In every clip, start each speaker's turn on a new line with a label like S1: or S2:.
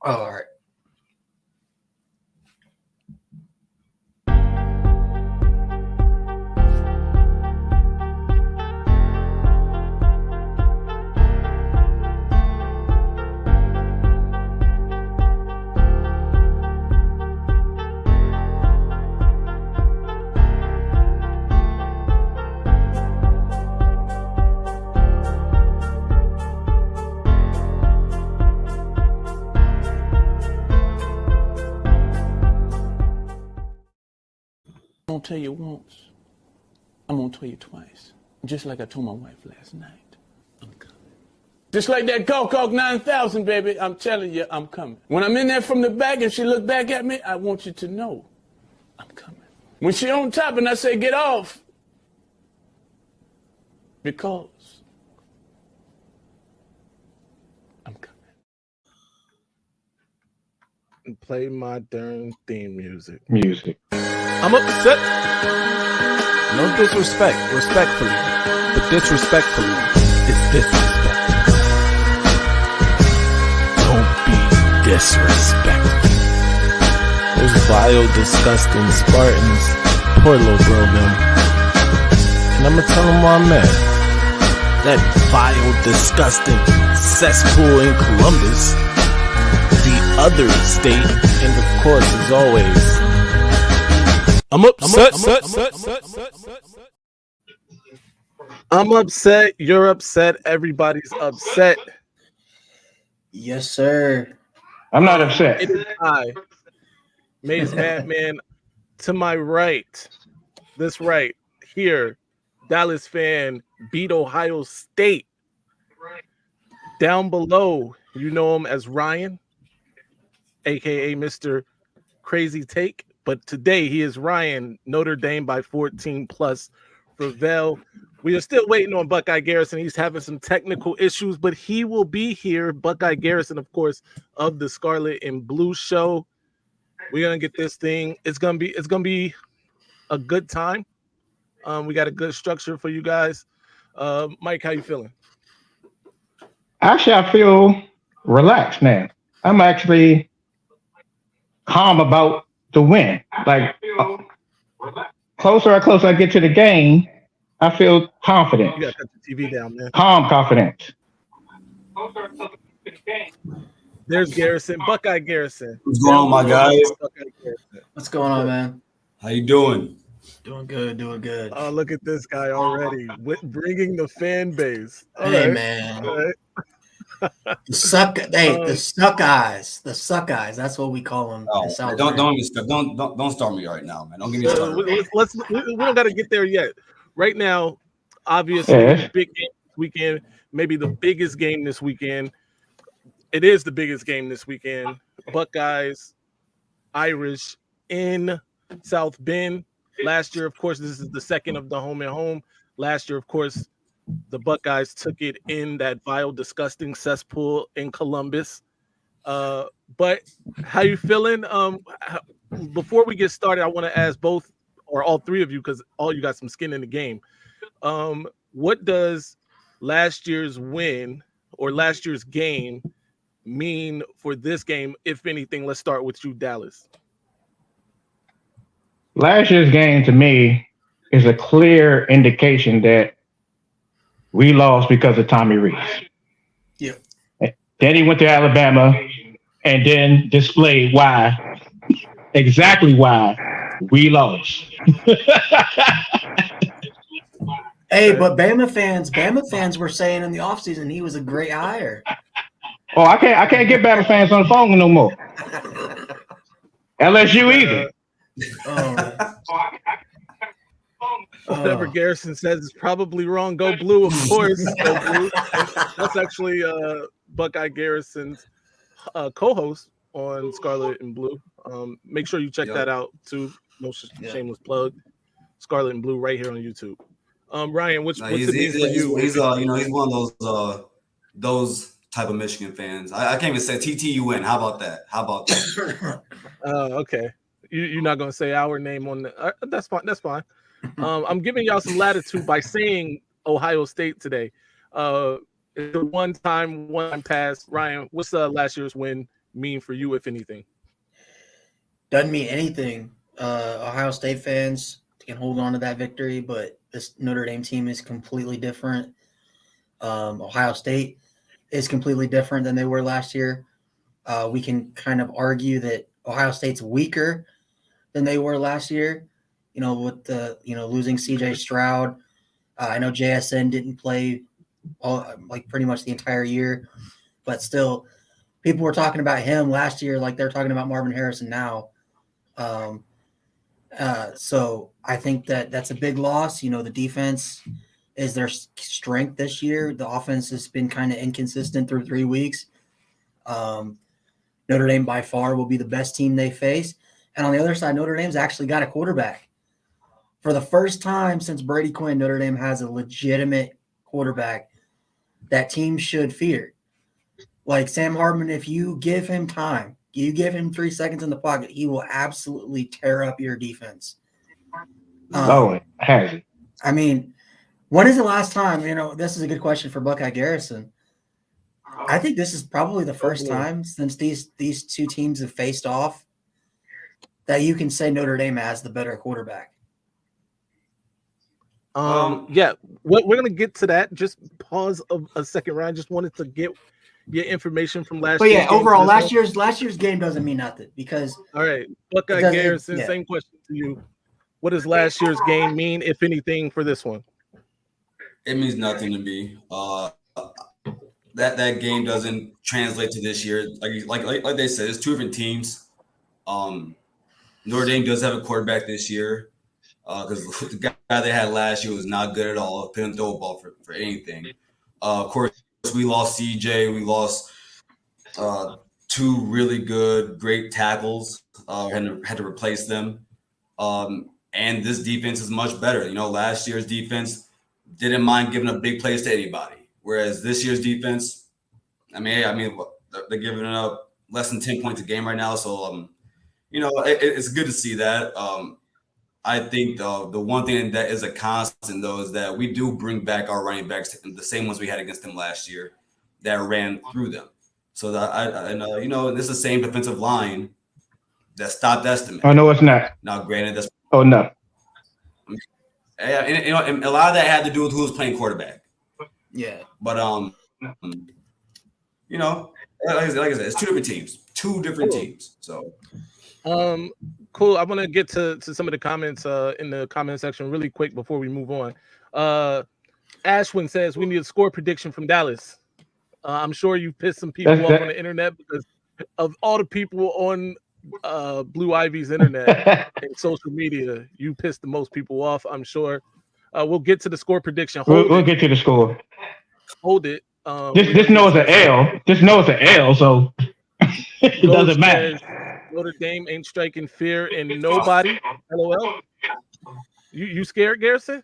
S1: All right.
S2: I'm gonna tell you once. I'm gonna tell you twice. Just like I told my wife last night. I'm coming. Just like that Coke 9000, baby. I'm telling you, I'm coming. When I'm in there from the back and she look back at me, I want you to know I'm coming. When she on top and I say get off, because I'm coming.
S3: Play my darn theme music.
S4: I'm upset. No disrespect, respectfully. But disrespectfully is disrespect. Don't be disrespectful. Those vile, disgusting Spartans. Poor little girl, them. And I'ma tell them where I'm at. That vile, disgusting cesspool in Columbus. The other state, and of course, as always, I'm upset.
S3: I'm upset. You're upset. Everybody's upset.
S1: Yes, sir.
S5: I'm not upset.
S3: It is I, Maze Madman, to my right. This right here, Dallas fan beat Ohio State. Down below, you know him as Ryan, aka Mr. Crazy Take. But today he is Ryan, Notre Dame by 14 plus for Vel. We are still waiting on Buckeye Garrison. He's having some technical issues, but he will be here. Buckeye Garrison, of course, of the Scarlet and Blue show. We're gonna get this thing. It's gonna be a good time. We got a good structure for you guys. Mike, how you feeling?
S5: Actually, I feel relaxed, man. I'm actually calm about the win. Like, closer I get to the game, I feel confident.
S3: You gotta cut the TV down, man.
S5: Calm confidence.
S3: There's Garrison, Buckeye Garrison.
S6: What's going on, my guys?
S1: What's going on, man?
S6: How you doing?
S1: Doing good.
S3: Oh, look at this guy already bringing the fan base. All
S1: Hey,
S3: right.
S1: man.
S3: All right.
S1: The suck eyes. The suck eyes. That's what we call them.
S6: Oh, don't start me right now, man. Don't get me started.
S3: We don't got to get there yet. Right now, obviously, big game this weekend. Maybe the biggest game this weekend. It is the biggest game this weekend. Buckeyes, Irish in South Bend. Last year, of course, this is the second of the home and home. Last year, of course, the Buckeyes took it in that vile, disgusting cesspool in Columbus. But how you feeling? Before we get started, I want to ask both or all three of you, because all you got some skin in the game. What does last year's win or last year's game mean for this game, if anything? Let's start with you, Dallas.
S5: Last year's game, to me, is a clear indication that we lost because of Tommy Rees.
S1: Yeah.
S5: Then he went to Alabama and then displayed exactly why we lost.
S1: Hey, but Bama fans were saying in the offseason he was a great hire.
S5: Oh, I can't get Bama fans on the phone no more. LSU either.
S3: Whatever Garrison says is probably wrong. Go Blue, of course. Go Blue. That's actually Buckeye Garrison's co-host on Scarlet and Blue. Make sure you check that out too. No shameless plug. Scarlet and Blue right here on YouTube. Ryan, what's it mean for you?
S6: He's one of those type of Michigan fans. I can't even say TTUN. How about that?
S3: Okay. You're not gonna say our name on the. That's fine. That's fine. I'm giving y'all some latitude by saying Ohio State today. It's a one time pass. Ryan, what's last year's win mean for you, if anything?
S1: Doesn't mean anything. Ohio State fans can hold on to that victory, but this Notre Dame team is completely different. Ohio State is completely different than they were last year. We can kind of argue that Ohio State's weaker than they were last year, with the, losing CJ Stroud. I know JSN didn't play pretty much the entire year, but still people were talking about him last year like they're talking about Marvin Harrison now. So I think that's a big loss. The defense is their strength this year. The offense has been kind of inconsistent through 3 weeks. Notre Dame by far will be the best team they face. And on the other side, Notre Dame's actually got a quarterback. For the first time since Brady Quinn, Notre Dame has a legitimate quarterback that teams should fear. Like Sam Hartman, if you give him time, you give him 3 seconds in the pocket, he will absolutely tear up your defense.
S5: Has he?
S1: I mean, when is the last time, this is a good question for Buckeye Garrison. I think this is probably the first time since these two teams have faced off that you can say Notre Dame has the better quarterback.
S3: Yeah, we're gonna get to that. Just pause a second, Ryan. Just wanted to get your information from last.
S1: But yeah, overall, last year's game doesn't mean nothing because.
S3: All right, Buckeye Garrison. Same question to you. What does last year's game mean, if anything, for this one?
S6: It means nothing to me. That game doesn't translate to this year. Like they said, it's 2 different teams. Notre Dame does have a quarterback this year. Because the guy they had last year was not good at all. Couldn't throw a ball for anything. Of course, we lost CJ. We lost 2 really great tackles. Had to replace them. And this defense is much better. Last year's defense didn't mind giving up big plays to anybody, whereas this year's defense, they're giving up less than 10 points a game right now. So, it's good to see that. I think the one thing that is a constant, though, is that we do bring back our running backs, the same ones we had against them last year, that ran through them. So this is the same defensive line that stopped Estimate.
S5: Oh no, it's not.
S6: Now, granted, that's
S5: no.
S6: And a lot of that had to do with who was playing quarterback.
S1: Yeah,
S6: but like I said, it's 2 different teams. 2 different teams. So.
S3: Cool. I want to get to some of the comments in the comment section really quick before we move on. Ashwin says we need a score prediction from Dallas. I'm sure you pissed some people off on the internet because of all the people on Blue Ivy's internet and social media. You pissed the most people off, I'm sure. We'll get to the score prediction.
S5: We'll get to the score.
S3: Hold it.
S5: Just know it's an L. Just know it's an L, so it doesn't matter.
S3: Notre Dame ain't striking fear in nobody. LOL. You scared, Garrison?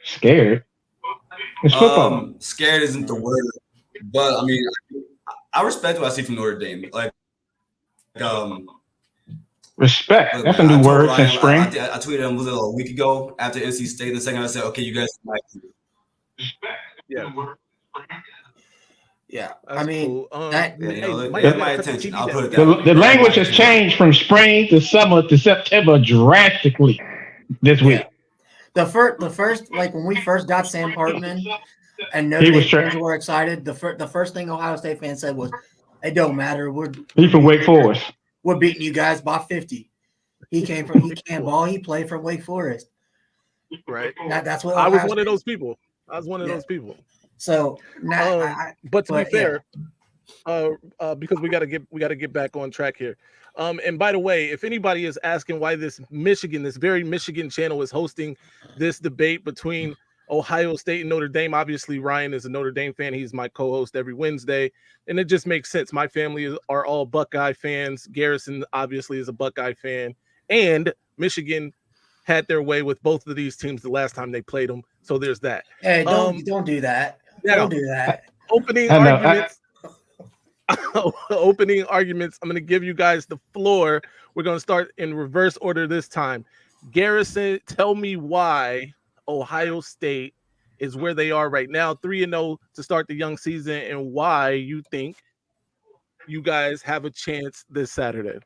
S5: Scared? It's football.
S6: Scared isn't the word, but I respect what I see from Notre Dame.
S5: Respect. That's a new word since spring.
S6: I tweeted him a week ago after NC State. The second I said, okay, you guys might.
S3: Yeah.
S1: Yeah,
S3: cool.
S6: My attention. I'll put it
S5: the language has changed from spring to summer to September drastically this week.
S1: The first, when we first got Sam Hartman and Notre Dame fans were excited, the first thing Ohio State fans said was, "It don't matter.
S5: He's from Wake Forest.
S1: We're beating you guys by 50." He can't ball. He played from Wake Forest.
S3: Right.
S1: That's what
S3: I was one of those people. So now, but to be fair, because we gotta get back on track here. And by the way, if anybody is asking why this very Michigan channel is hosting this debate between Ohio State and Notre Dame, obviously Ryan is a Notre Dame fan. He's my co-host every Wednesday, and it just makes sense. My family are all Buckeye fans. Garrison obviously is a Buckeye fan, and Michigan had their way with both of these teams the last time they played them. So there's that.
S1: Hey, don't do that. Don't do that.
S3: Opening arguments. Opening arguments. I'm going to give you guys the floor. We're going to start in reverse order this time. Garrison, tell me why Ohio State is where they are right now, 3-0 to start the young season, and why you think you guys have a chance this Saturday?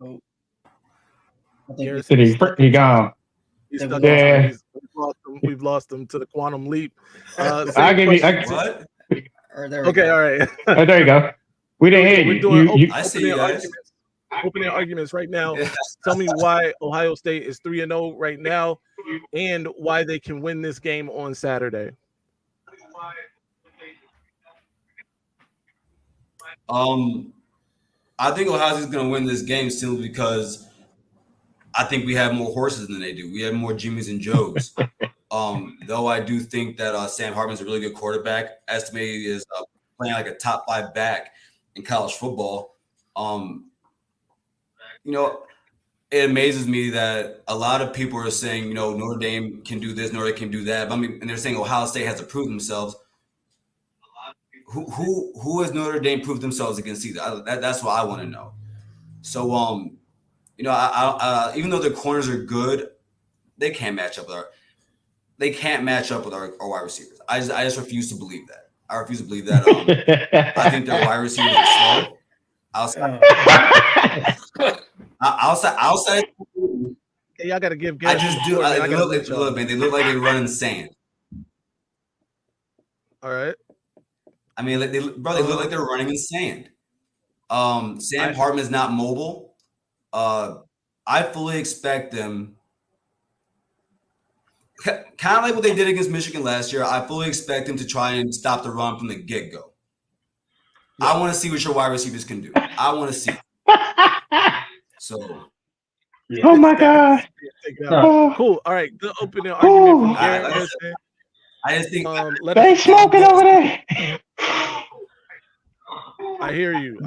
S1: Oh, I think
S3: Garrison is stuck
S5: He
S3: in time.
S5: gone.
S3: He's
S1: Yeah,
S3: stuck
S1: we
S3: in
S1: lost
S3: time.
S5: Yeah.
S3: We've lost him to the quantum leap.
S5: I'll
S3: Same
S5: give you.
S3: question.
S6: What?
S1: or there we
S3: Okay,
S1: go.
S3: all right.
S5: Oh, there you go. We
S3: Here
S5: didn't
S3: we
S5: hear
S3: go. We're
S5: you.
S3: doing
S6: I see you
S3: opening
S6: guys.
S3: arguments. Opening arguments right now.
S6: Yeah.
S3: Tell me why Ohio State is 3-0 right now, and why they can win this game on Saturday.
S6: I think Ohio State's going to win this game simply because I think we have more horses than they do. We have more Jimmys and Joes. Though I do think that Sam Hartman's a really good quarterback. Estimated is playing like a top 5 back in college football. It amazes me that a lot of people are saying, Notre Dame can do this, Notre Dame can do that. But and they're saying Ohio State has to prove themselves. Who has Notre Dame proved themselves against either? That's what I want to know. So, even though their corners are good, they can't match up with our wide receivers. I just refuse to believe that. I refuse to believe that. I think their wide receivers are slow. Outside.
S3: Hey, y'all got to give
S6: I
S3: Garrison
S6: just do.
S3: support, man.
S6: They look like they run in sand.
S3: All right.
S6: I mean, they look like they're running in sand. Sam Hartman is not mobile. I fully expect them, kind of like what they did against Michigan last year. I fully expect them to try and stop the run from the get-go. Yeah. I want to see what your wide receivers can do. I want to see. So.
S5: Yeah. Oh my God!
S3: Cool. All right. Good opening argument from Garrison.
S6: I just think
S5: they smoking over there.
S3: I hear you.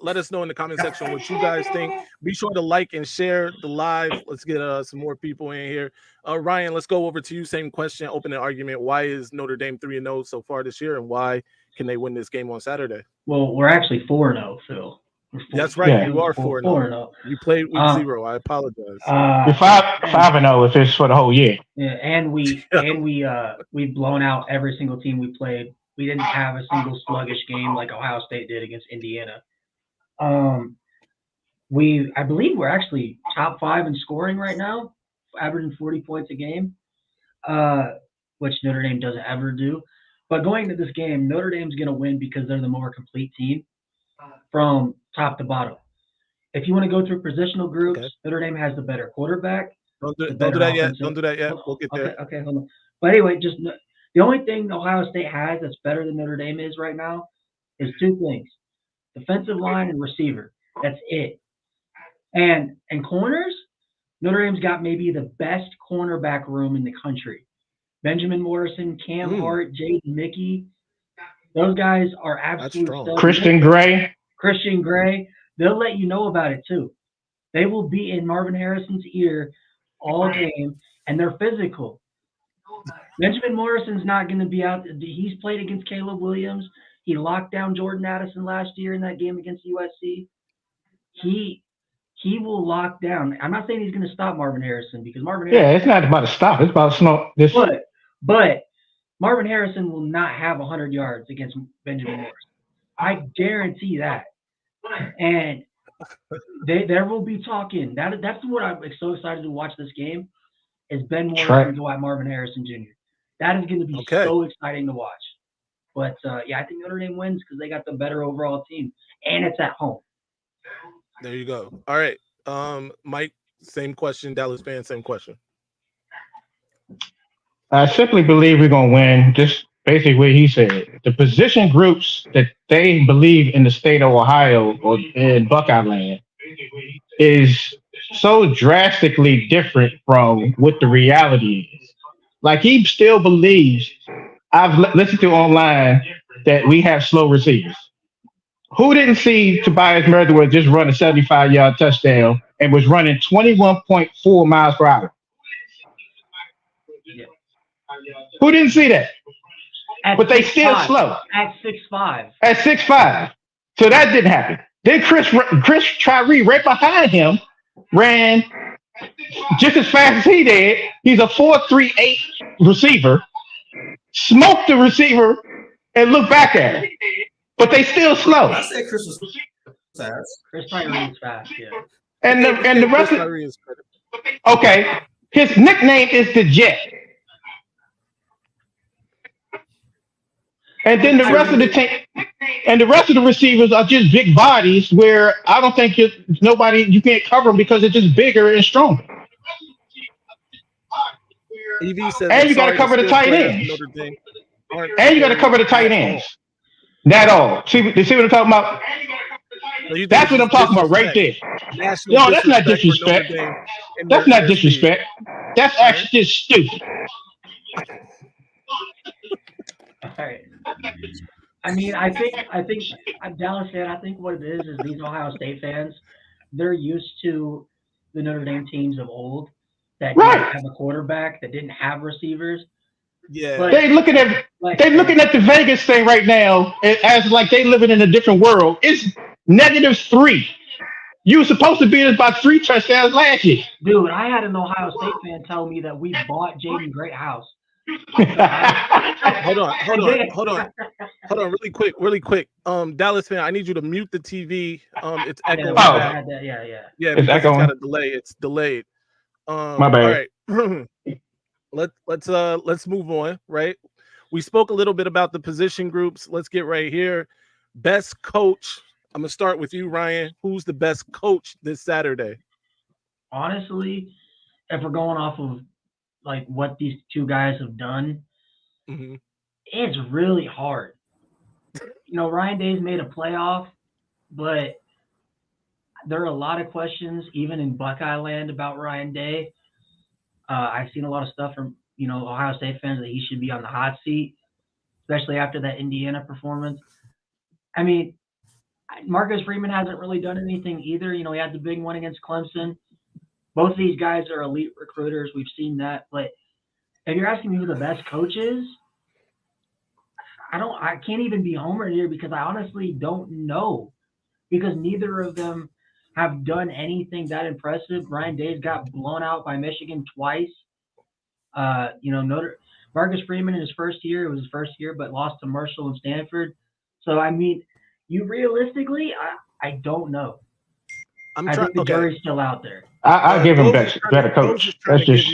S3: Let us know in the comment section what you guys think. Be sure to like and share the live. Let's get some more people in here. Ryan, let's go over to you. Same question. Opening argument. Why is Notre Dame 3-0 so far this year, and why can they win this game on Saturday?
S7: Well, we're actually 4-0, Phil.
S3: That's right. Yeah. You are 4-0. You played week 0. I apologize.
S5: We're 5-0 if it's for the whole year.
S7: Yeah, and we've blown out every single team we played. We didn't have a single sluggish game like Ohio State did against Indiana. I believe we're actually top 5 in scoring right now, averaging 40 points a game, which Notre Dame doesn't ever do. But going into this game, Notre Dame's going to win because they're the more complete team from top to bottom. If you want to go through positional groups, okay. Notre Dame has the better quarterback.
S3: Don't do that yet. Don't do that yet. We'll get there.
S7: Okay, hold on. But anyway, just the only thing Ohio State has that's better than Notre Dame is right now is 2 things: defensive line and receiver. That's it. And corners, Notre Dame's got maybe the best cornerback room in the country. Benjamin Morrison, Cam Hart, Jaden Mickey. Those guys are absolute.
S5: Christian
S7: Gray. They'll let you know about it too. They will be in Marvin Harrison's ear all game, and they're physical. Benjamin Morrison's not going to be out. He's played against Caleb Williams. He locked down Jordan Addison last year in that game against USC. He will lock down. I'm not saying he's going to stop Marvin Harrison because Marvin Harrison.
S5: Yeah, it's not about to stop. It's about to this.
S7: But Marvin Harrison will not have 100 yards against Benjamin Morrison. I guarantee that. And there will be talking. That's what I'm so excited to watch this game. Is Ben Morrison go at Marvin Harrison Jr. That is going to be so exciting to watch. But I think Notre Dame wins because they got the better overall team, and it's at home.
S3: There you go. All right, Mike. Same question. Dallas fan. Same question.
S5: I simply believe we're going to win. Just basically what he said. The position groups that they believe in the state of Ohio or in Buckeye land is so drastically different from what the reality is. Like he still believes, I've listened to online, that we have slow receivers. Who didn't see Tobias Merthywood just run a 75-yard touchdown and was running 21.4 miles per hour?
S7: Yeah.
S5: Who didn't see that? But they still slow.
S7: At 6'5".
S5: At 6'5". So that didn't happen. Then Chris Tyree right behind him ran just as fast as he did. He's a 4.38 receiver smoke the receiver, and look back at him. But they still slow.
S6: I said Chris was fast.
S7: Chris Tyree is fast, yeah.
S5: And the rest
S3: Chris
S5: of
S3: Tyree is credit.
S5: okay, his nickname is the Jet. And then the rest of the team, and the rest of the receivers are just big bodies. Where I don't think you can't cover them because they're just bigger and stronger.
S3: EV says,
S5: And
S3: I'm
S5: you got to
S3: sorry,
S5: cover the
S3: skill
S5: tight
S3: players
S5: ends.
S3: Notre Dame aren't
S5: And you got to
S3: preparing
S5: cover the tight
S3: at all.
S5: ends. That all. See what I'm talking about?
S3: So you think
S5: That's
S3: it's
S5: what I'm talking about right
S3: disrespect,
S5: there.
S3: national
S5: No, that's not
S3: disrespect for Notre
S5: disrespect.
S3: Dame in
S5: That's
S3: their
S5: not
S3: in their speed.
S5: disrespect. That's
S3: All right.
S5: actually just stupid.
S7: All right. I mean, I think I'm Dallas fan. I think what it is these Ohio State fans, they're used to the Notre Dame teams of old that didn't
S5: Right.
S7: have a quarterback, that didn't have receivers.
S3: Yeah.
S7: But
S5: They looking at the Vegas thing right now as like they living in a different world. It's -3. You were supposed to beat us by 3 touchdowns last year.
S7: dude, I had an Ohio State fan tell me that we bought Jaden Greathouse.
S3: Hold on, really quick. Dallas fan, I need you to mute the TV. It's echoing.
S7: Yeah.
S3: Yeah,
S5: It's
S3: because
S5: echoing.
S3: it's got a delay. It's delayed.
S5: My bad.
S3: All right. Let's move on, right? We spoke a little bit about the position groups. Let's get right here. Best coach. I'm gonna start with you, Ryan. Who's the best coach this Saturday?
S7: Honestly, if we're going off of like what these two guys have done, it's really hard. Ryan Day's made a playoff, but there are a lot of questions, even in Buckeye land, about Ryan Day. I've seen a lot of stuff from Ohio State fans that he should be on the hot seat, especially after that Indiana performance. I mean, Marcus Freeman hasn't really done anything either. He had the big one against Clemson. Both of these guys are elite recruiters. We've seen that. But if you're asking me who the best coach is, I can't even be homer here because I honestly don't know, because neither of them have done anything that impressive. Ryan Day's got blown out by Michigan twice. Marcus Freeman in his first year, it was his first year, but lost to Marshall and Stanford. So, I mean, realistically, I don't know. I think the jury's still out there.
S5: I'll give him better coach. That's just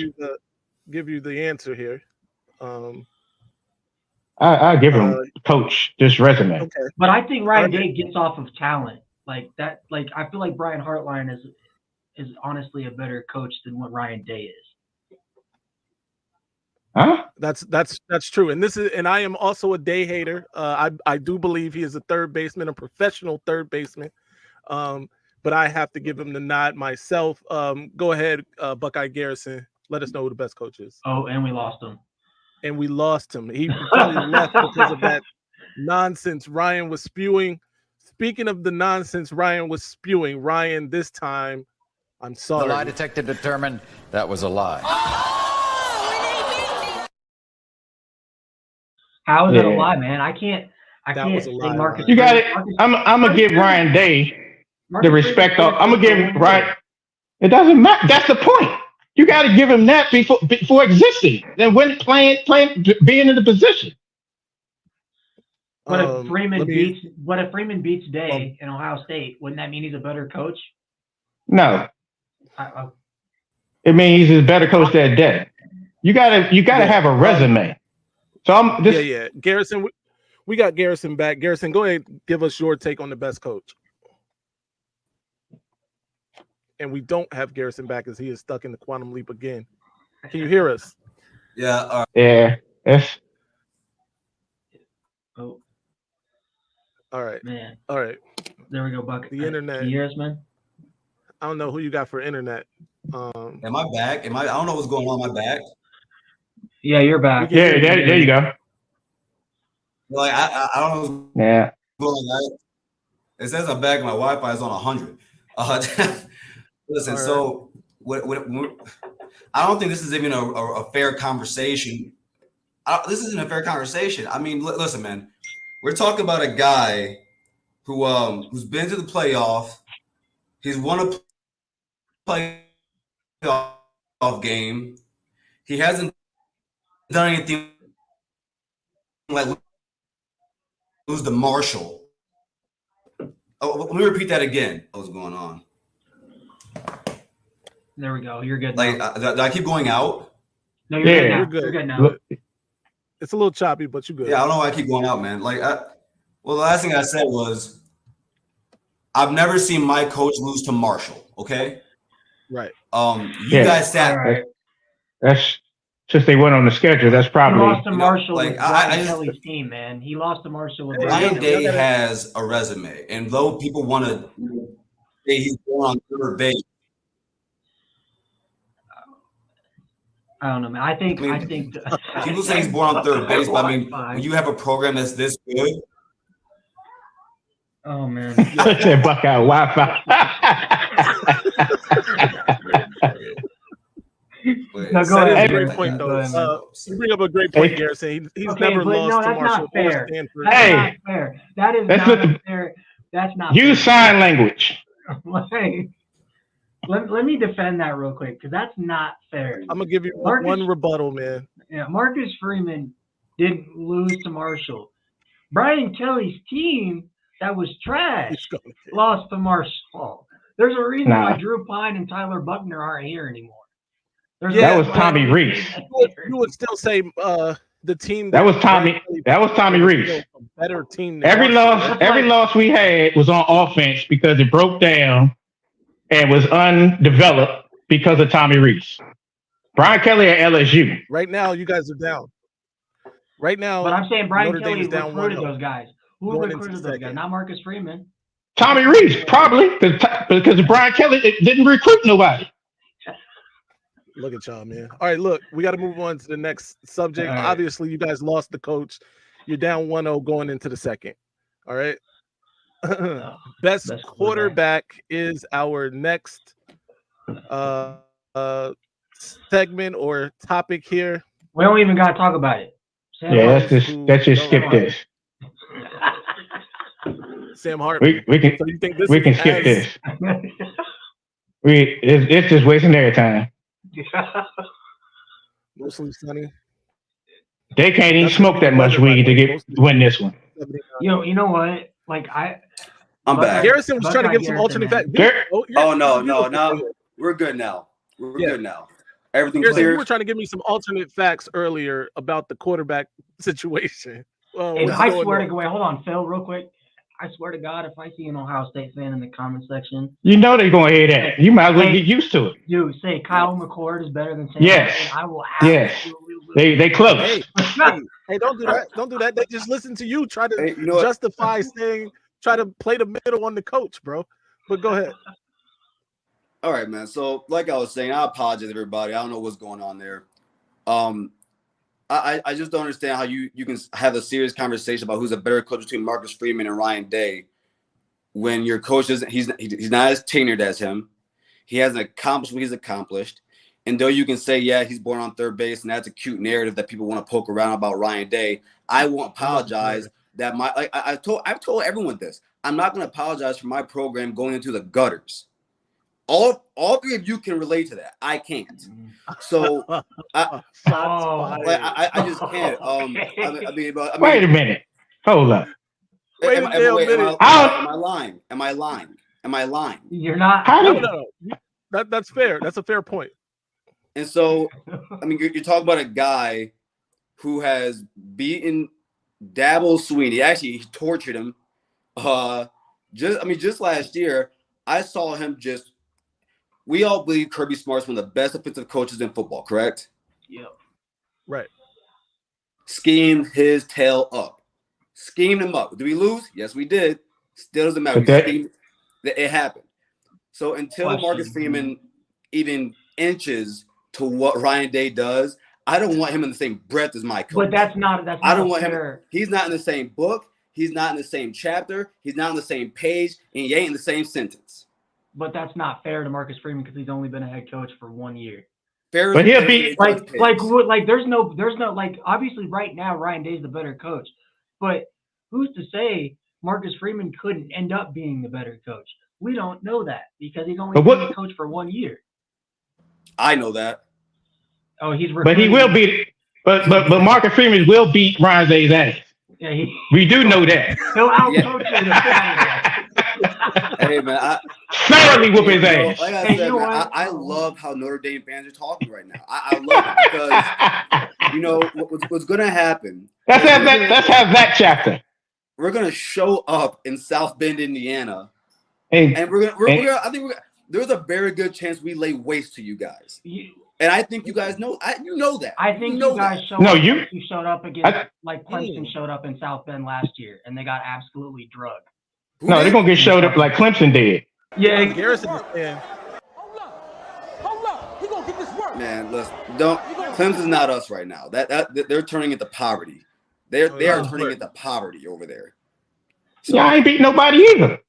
S3: give you the answer here.
S5: I'll give him coach this resume.
S3: Okay.
S7: But I think Ryan Day gets off of talent like that. Like I feel like Brian Hartline is honestly a better coach than what Ryan Day is.
S5: Huh?
S3: That's true. And I am also a Day hater. I do believe he is a third baseman, a professional third baseman. But I have to give him the nod myself. Go ahead, Buckeye Garrison. Let us know who the best coach is.
S7: Oh, and we lost him.
S3: And we lost him. He probably left because of that nonsense Ryan was spewing. Speaking of the nonsense Ryan was spewing, Ryan, this time, I'm sorry.
S8: The lie detector determined that was a lie.
S7: How is it a lie, man? I can't
S3: was a
S7: say
S3: lie,
S7: Marcus.
S5: You got it. I'm gonna give Ryan Day the respect. I'm gonna give Ryan. It doesn't matter. That's the point. You got to give him that before existing. Then when playing, being in the position.
S7: But if Freeman beats Day in Ohio State, wouldn't that mean he's a better coach?
S5: No. It means he's a better coach that day. You gotta have a resume. So
S3: Garrison, we got Garrison back. Garrison, go ahead and give us your take on the best coach. And we don't have Garrison back as he is stuck in the quantum leap again. Can you hear us?
S6: Yeah.
S5: Yeah. Yes.
S7: Oh.
S3: All right.
S7: Man.
S3: All right.
S7: There we go, Buck.
S3: The internet.
S7: Can you hear us, man?
S3: I don't know who you got for internet.
S6: Am I back? I don't know what's going on. Am I back?
S7: Yeah, you're back.
S5: Yeah, there you go.
S6: Like I don't know what's going on. It says I'm back and my Wi-Fi is on 100. Listen,
S3: right.
S6: So I don't think this is even a fair conversation. This isn't a fair conversation. I mean, listen, man, we're talking about a guy who's been to the playoff. He's won a playoff, game. He hasn't done anything like lose to Marshall. Oh, let me repeat that again. What's going on?
S7: There we go. You're good
S6: Like,
S7: now.
S6: did I keep going out?
S7: No, you're good now.
S3: You're good.
S7: You're good now.
S3: It's a little choppy, but you're good.
S6: Yeah, I don't know why I keep going out, man. Like, well, the last thing I said was, I've never seen my coach lose to Marshall. Okay.
S3: Right.
S6: You guys sat.
S7: Right.
S5: That's since they went on the schedule. That's
S7: He
S5: probably
S7: lost to Marshall
S6: like,
S7: with Brian
S6: I
S7: Kelly's team, man. He lost to Marshall with
S6: Ryan
S7: Brian
S6: Day
S7: Kelly.
S6: has a resume, and though people want to say he's born on third base,
S7: I don't know, man. I think
S6: people say he's born on third base, but I mean, when you have a program that's this good.
S7: Oh man.
S5: said Buckeye Wi-Fi.
S7: No, go ahead.
S3: That is a great point, though. You bring up a great point, Garrison. He's
S7: Okay,
S3: never
S7: but
S3: lost
S7: no,
S3: to
S7: that's
S3: Marshall
S7: not fair.
S3: or Stanford.
S7: That's not fair. That is
S5: Let's
S7: not
S5: look
S7: fair. That's not
S5: use
S7: fair.
S5: sign language.
S7: Like, let me defend that real quick because that's not fair.
S3: I'm gonna give you
S7: Marcus,
S3: one rebuttal, man.
S7: Yeah, Marcus Freeman did lose to Marshall. Brian Kelly's team that was trash lost to Marshall. There's a reason why Drew Pine and Tyler Buckner aren't here anymore.
S5: That was Tommy Reese.
S3: You would still say the team
S5: that was Tommy. That was Tommy Reese.
S3: A better team. Than
S5: Every loss we had was on offense because it broke down and was undeveloped because of Tommy Reese. Brian Kelly at LSU.
S3: Right now, you guys are down. Right now,
S7: but I'm saying Brian
S3: Notre
S7: Kelly
S3: Dame is down
S7: recruited
S3: 1-0.
S7: those guys. Who recruited those guys? Not Marcus Freeman.
S5: Tommy Reese, probably because Brian Kelly didn't recruit nobody.
S3: Look at y'all, man. All right, look, we got to move on to the next subject.
S7: All right.
S3: Obviously, you guys lost the coach. You're down 1-0 going into the second. All right. Best quarterback is our next segment or topic here.
S7: We don't even got to talk about it.
S5: Let's just skip this.
S3: Sam Hart.
S5: We can
S3: so you think this
S5: skip this. It's just wasting their time.
S3: Mostly sunny.
S5: They can't even smoke that much weed to win this one.
S7: You know what? Like
S6: I'm back.
S3: Garrison was trying to give some alternate facts.
S6: No. We're good now. We're good now. Everything's clear.
S3: You were trying to give me some alternate facts earlier about the quarterback situation.
S7: Hey, I swear to God, wait, hold on, Phil, real quick. I swear to God, if I see an Ohio State fan in the comment section,
S5: you know they're going to hear that. You might as well get used to it.
S7: You say Kyle McCord is better than Sam.
S5: Yes.
S7: I will.
S5: Yes. They close.
S3: Hey, don't do that. Don't do that. They just listen to you try to justify saying, try to play the middle on the coach, bro. But go ahead.
S9: All right, man. So, like I was saying, I apologize, everybody. I don't know what's going on there. I just don't understand how you can have a serious conversation about who's a better coach between Marcus Freeman and Ryan Day when your coach isn't. He's not as tenured as him. He hasn't accomplished what he's accomplished. And though you can say, yeah, he's born on third base, and that's a cute narrative that people want to poke around about Ryan Day, I won't apologize that I've told everyone this. I'm not going to apologize for my program going into the gutters. All three of you can relate to that. I can't. So I just can't.
S5: Wait a minute. Hold up.
S9: Am I lying? Am I lying?
S7: You're not.
S3: No. That's fair. That's a fair point.
S9: And so, I mean, you're talking about a guy who has beaten Dabo Swinney. Actually, he tortured him. Just last year, I saw him just. We all believe Kirby Smart's one of the best offensive coaches in football, correct?
S7: Yeah.
S3: Right.
S9: Schemed his tail up. Schemed him up. Did we lose? Yes, we did. Still doesn't matter. It happened. So until Marcus Freeman even inches to what Ryan Day does, I don't want him in the same breath as my coach.
S7: But that's not
S9: I don't want
S7: fair.
S9: him. He's not in the same book. He's not in the same chapter. He's not on the same page, and he ain't in the same sentence.
S7: But that's not fair to Marcus Freeman because he's only been a head coach for 1 year.
S9: Fair,
S5: but he'll be
S7: like there's no like obviously right now Ryan Day's the better coach, but who's to say Marcus Freeman couldn't end up being the better coach? We don't know that because he's only been a coach for 1 year.
S9: I know that.
S7: Oh, he's
S5: but he will be. But Marcus Freeman will beat Ryan Zay's ass.
S7: Yeah,
S5: we do know that.
S7: He'll outcoach you in the final.
S9: Hey man,
S5: thoroughly whoop his ass.
S9: Like I said, man, I love how Notre Dame fans are talking right now. I love it because you know what's going to happen.
S5: Let's have that chapter.
S9: We're going to show up in South Bend, Indiana, and there's a very good chance we lay waste to you guys. And I think you guys know. You know that.
S7: I think you guys showed up. You showed up against like Clemson showed up in South Bend last year, and they got absolutely drugged.
S5: No, they're gonna get showed up like Clemson did.
S3: Yeah, Garrison is saying.
S2: Hold up, he gonna get this work.
S9: Man, listen, Clemson's not us right now. That they're turning into poverty. They are turning into poverty over there.
S5: So, yeah, I ain't beat nobody either.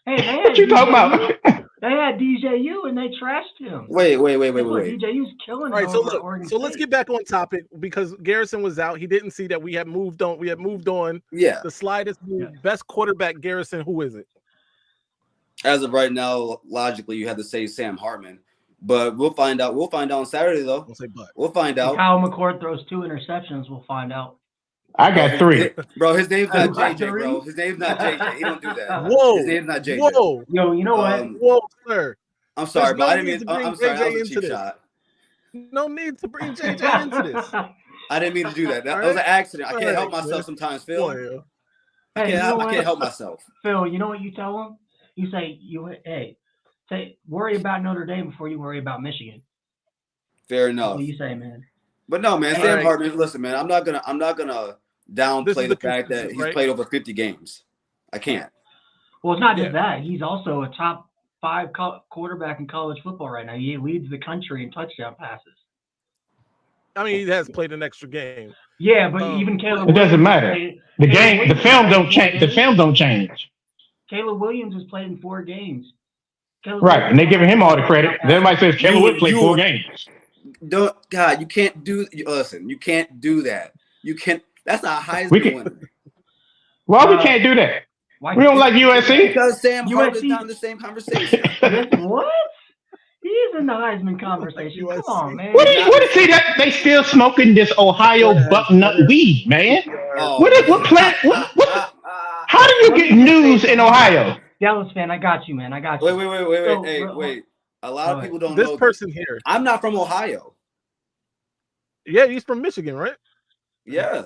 S7: Hey,
S5: what you talking about?
S7: They had DJU and they trashed him.
S9: Wait.
S7: DJU's killing him.
S3: All right, so let's get back on topic because Garrison was out. He didn't see that we had moved on.
S9: Yeah.
S3: The slide is moved. Best quarterback, Garrison. Who is it?
S9: As of right now, logically, you have to say Sam Hartman, but we'll find out. We'll find out on Saturday, though.
S3: Don't say but.
S9: We'll find out.
S7: If Kyle McCord throws 2 interceptions, we'll find out.
S5: I got 3.
S9: Bro, his name's not JJ, bro. His name's not JJ. He don't do that.
S3: Whoa.
S9: His name's not JJ.
S3: Whoa.
S7: Yo, you know what?
S3: Whoa, sir.
S9: I'm sorry, but I didn't
S3: need
S9: mean.
S3: to bring
S9: I'm sorry.
S3: JJ
S9: That was a
S3: into
S9: cheap
S3: this.
S9: shot.
S3: No need to bring JJ into this.
S9: I didn't mean to do that. That was an accident. I can't help myself sometimes, Phil. I can't help myself.
S7: Phil, you know what you tell him? You say, worry about Notre Dame before you worry about Michigan.
S9: Fair enough.
S7: That's what you say, man.
S9: But no, man, Sam Hartman. Listen, man, I'm not gonna downplay the fact that he's played over 50 games. I can't.
S7: Well, it's not just that. He's also a top 5 quarterback in college football right now. He leads the country in touchdown passes.
S3: I mean, he has played an extra game.
S7: Yeah, but even Caleb.
S5: It doesn't matter. The film don't change. The film don't change.
S7: Caleb Williams has played in 4 games.
S5: Right, and they're giving him all the credit. Everybody says Caleb Williams played 4 games.
S9: You can't do. Listen, you can't do that. You can't. That's not Heisman winner.
S5: Why we can't do that? We don't like USC
S9: because Sam Hartman's not in the same conversation.
S7: What? He's in the Heisman conversation. Come on, man.
S5: What is he that they still smoking this Ohio bucknut weed, man? How do you get news in Ohio?
S7: Dallas fan, I got you, man. I got you.
S9: Wait. A lot of people don't
S3: know
S9: this
S3: person here.
S9: I'm not from Ohio.
S3: Yeah, he's from Michigan, right?
S9: Yeah.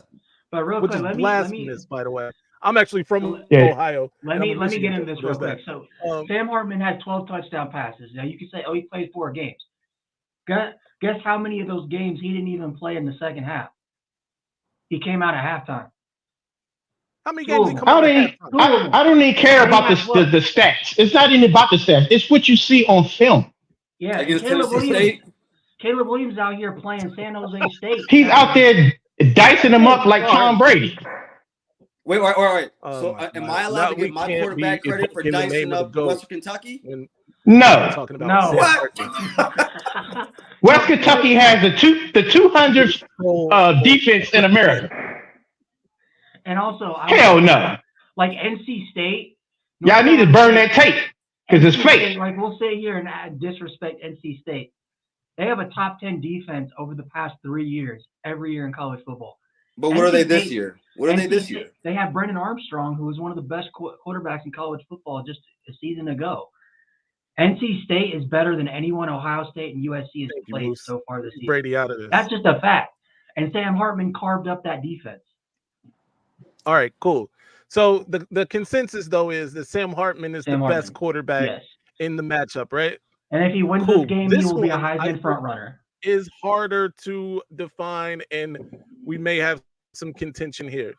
S7: But real
S3: quick,
S7: let
S3: me, by the way. I'm actually from
S7: Yeah.
S3: Ohio.
S7: Let me get into this real quick. So Sam Hartman has 12 touchdown passes. Now you can say, he played 4 games. Guess how many of those games he didn't even play in the second half? He came out at halftime.
S3: How many games he come out at halftime?
S5: I don't even care about the stats. It's not even about the stats. It's what you see on film.
S7: Yeah,
S9: against Tennessee State.
S7: Caleb Williams out here playing San Jose State.
S5: He's out there dicing them up like Tom Brady.
S9: Wait. So am I allowed to get my quarterback credit for dicing up Western Kentucky?
S5: No.
S7: No.
S9: What?
S5: West Kentucky has the 200th defense in America.
S7: And also,
S5: hell no.
S7: Like NC State.
S5: Y'all need to burn that tape because it's fake.
S7: Like we'll sit here and disrespect NC State. They have a top 10 defense over the past 3 years, every year in college football.
S9: But what are they this year? What are they this year?
S7: They have Brendan Armstrong, who was one of the best quarterbacks in college football just a season ago. NC State is better than anyone Ohio State and USC has played so far this season.
S3: Brady out of this.
S7: That's just a fact. And Sam Hartman carved up that defense.
S3: All right, cool. So the consensus, though, is that Sam Hartman is best quarterback in the matchup, right?
S7: And if he wins this game, he will be a Heisman front runner.
S3: Is harder to define, and we may have some contention here.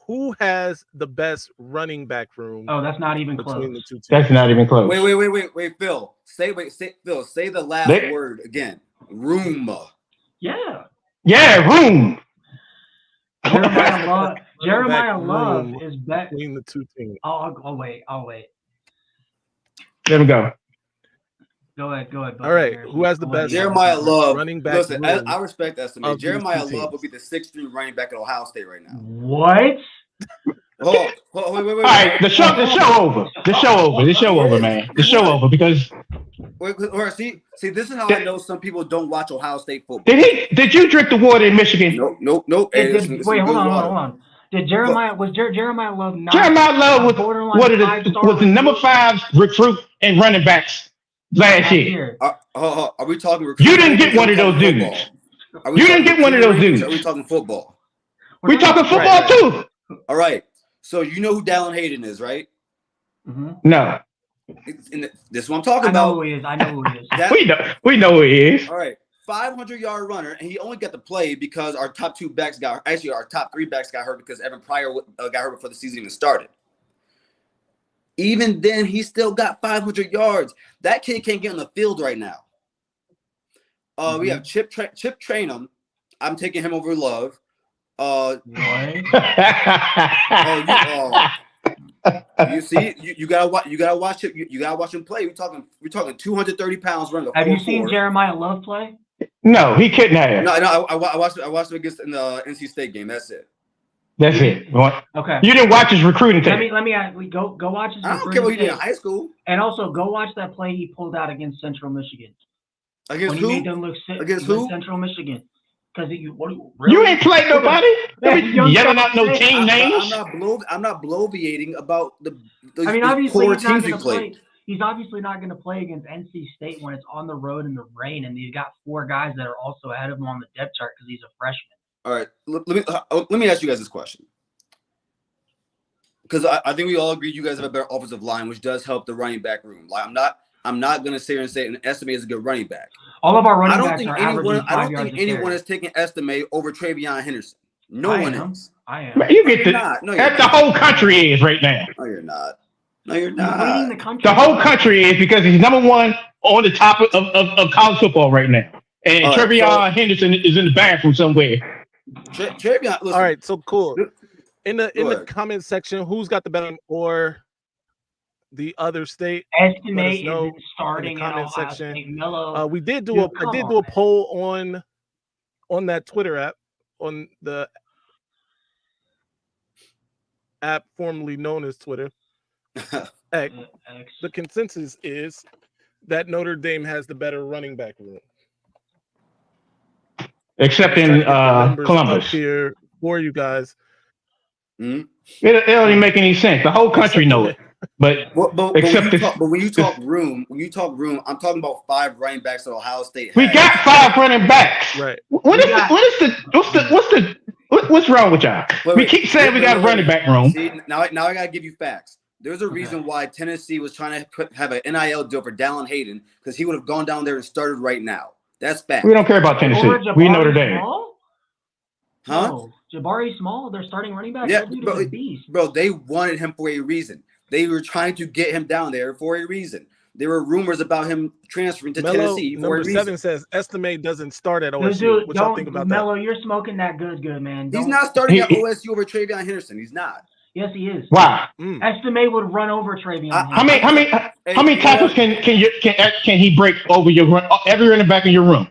S3: Who has the best running back room?
S7: Oh, that's not even close.
S3: The two teams?
S5: That's not even close.
S9: Wait, Phil. Say the last word again. Room.
S5: Yeah, room.
S7: Jeremiah Love is better
S3: between the two teams.
S7: I'll wait.
S5: Let him go.
S7: Go ahead.
S3: All right, who has the best
S9: Jeremiah Love
S3: running back?
S9: Listen, I respect that. Jeremiah Love would be the 6th string running back at Ohio State right now.
S7: What?
S9: Wait.
S5: All right, the show over. The show over, man. The show over because.
S9: Wait, see, this is how I know some people don't watch Ohio State football.
S5: Did you drink the water in Michigan?
S9: Nope. Hey,
S7: wait, hold on. Did Jeremiah Love not?
S5: Jeremiah Love was the number 5 recruit and running backs last year.
S9: Are we talking?
S5: You didn't get one of those dudes. You didn't get one of those dudes.
S9: Are we talking football?
S5: We talking football too.
S9: All right. So you know who Dallin Hayden is, right?
S7: Mm-hmm.
S5: No.
S9: This is what I'm talking about.
S7: I know who he is.
S5: We know who he is.
S9: All right. 500-yard runner, and he only got to play because our top 3 backs got hurt because Evan Pryor got hurt before the season even started. Even then, he still got 500 yards. That kid can't get on the field right now. We have Chip Trainum. I'm taking him over Love. You see, you gotta watch it. You gotta watch him play. We're talking 230 pounds running.
S7: Have you seen Jeremiah Love play?
S5: No, he couldn't have.
S9: No, I watched him against in the NC State game. That's it.
S5: That's it.
S7: Okay.
S5: You didn't watch his recruiting tape.
S7: Let me go watch his.
S9: I don't care what he did in high school.
S7: And also go watch that play he pulled out against Central Michigan.
S9: Against who?
S7: He made them look sick.
S9: Against who?
S7: Central Michigan. Because
S5: you ain't played nobody. Yelling out no team names.
S9: I'm not bloviating about the
S7: obviously
S9: poor teams we played.
S7: He's obviously not going to play against NC State when it's on the road in the rain, and he's got 4 guys that are also ahead of him on the depth chart because he's a freshman.
S9: All right, let me ask you guys this question, because I think we all agree you guys have a better offensive line, which does help the running back room. Like I'm not going to sit here and say an Estime is a good running back.
S7: All of our running backs are averaging 5 yards.
S9: I don't think anyone is taking Estime over Travion Henderson. No one is.
S7: I am.
S5: You get the whole country is right now.
S9: No, you're not. No, you're not.
S5: The whole country is because he's number 1 on the top of college football right now. And Travion Henderson is in the bathroom somewhere.
S9: Travion, listen.
S3: All right, so cool. In the comment section, who's got the better or the other state?
S7: Estime is starting in the comment section.
S3: We did do a poll on that Twitter app, on the app formerly known as Twitter. X. The consensus is that Notre Dame has the better running back room.
S5: Except in Columbus.
S3: Here for you guys.
S5: It don't even make any sense. The whole country knows it. But
S9: when you talk room, I'm talking about 5 running backs that Ohio State has.
S5: We got 5 running backs.
S3: Right.
S5: What's wrong with y'all? We keep saying we got a running back room.
S9: See, now I gotta give you facts. There's a reason why Tennessee was trying to have an NIL deal for Dallin Hayden, because he would have gone down there and started right now. That's fact.
S5: We don't care about Tennessee. We Notre Dame.
S9: Huh?
S7: No, Jabari Small, they're starting running back.
S9: Yeah,
S7: bro,
S9: they wanted him for a reason. They were trying to get him down there for a reason. There were rumors about him transferring to Tennessee for a reason.
S3: Number 7 says Estime doesn't start at OSU. What y'all think about
S7: Mello, you're smoking that good, man.
S9: He's not starting at OSU over Travion Henderson. He's not.
S7: Yes, he is.
S5: Wow.
S7: Estime would run over Travion.
S5: How many tackles can he break over every running back in your room?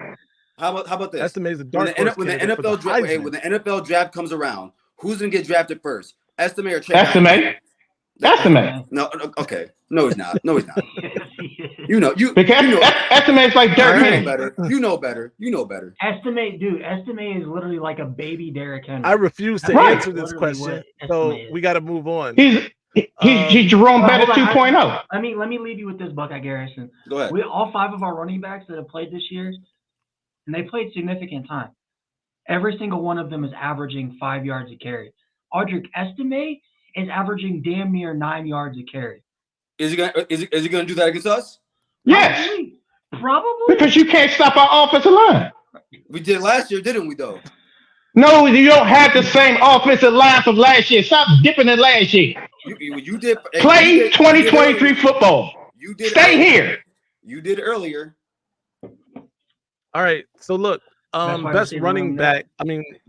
S9: How about this?
S3: Estime is a dark
S9: when the NFL draft comes around, who's gonna get drafted first? Estime or Travion?
S5: Estime.
S9: No, okay. No, he's not. Because
S5: Estime is like Derrick Henry.
S9: You know better.
S7: Estime is literally like a baby Derrick Henry.
S3: I refuse to answer this question, so we got to move on.
S5: He's Jerome Bettis 2.0.
S7: Let me leave you with this, Buckeye Garrison.
S9: Go ahead.
S7: All 5 of our running backs that have played this year, and they played significant time. Every single one of them is averaging 5 yards a carry. Audric Estime is averaging damn near 9 yards a carry.
S9: Is he gonna do that against us?
S5: Yes.
S7: Probably.
S5: Because you can't stop our offensive line.
S9: We did last year, didn't we, though?
S5: No, you don't have the same offensive line from last year. Stop dipping in last year.
S9: You did.
S5: Play 2023 football.
S9: You did.
S5: Stay here.
S9: You did earlier.
S3: All right. So look, best running back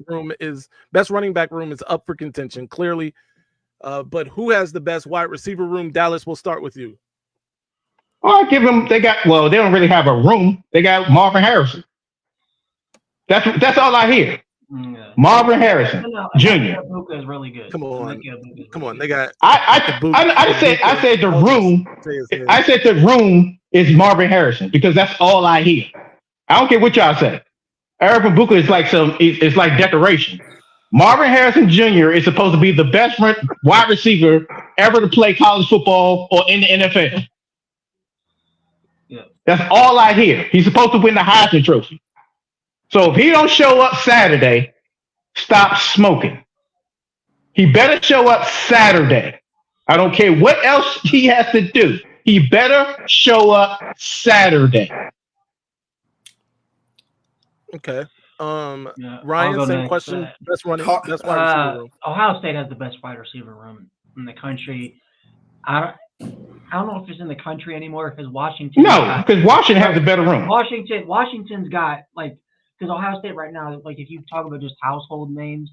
S3: room is up for contention, clearly. But who has the best wide receiver room? Dallas, we'll start with you.
S5: Well, I give them. They don't really have a room. They got Marvin Harrison. That's all I hear. Marvin Harrison Jr.
S7: Ibuka is really good.
S3: Come on.
S7: Really
S3: They got.
S5: I said the room. I said the room is Marvin Harrison because that's all I hear. I don't care what y'all say. Eric Ibuka is like it's like decoration. Marvin Harrison Jr. is supposed to be the best wide receiver ever to play college football or in the NFL.
S7: Yeah.
S5: That's all I hear. He's supposed to win the Heisman Trophy. So if he don't show up Saturday, stop smoking. He better show up Saturday. I don't care what else he has to do. He better show up Saturday.
S3: Okay.
S7: Yeah,
S3: Ryan, same question. Best wide receiver room.
S7: Ohio State has the best wide receiver room in the country. I don't know if it's in the country anymore because Washington.
S5: No, because Washington has a better room.
S7: Washington's got because Ohio State right now, if you talk about just household names,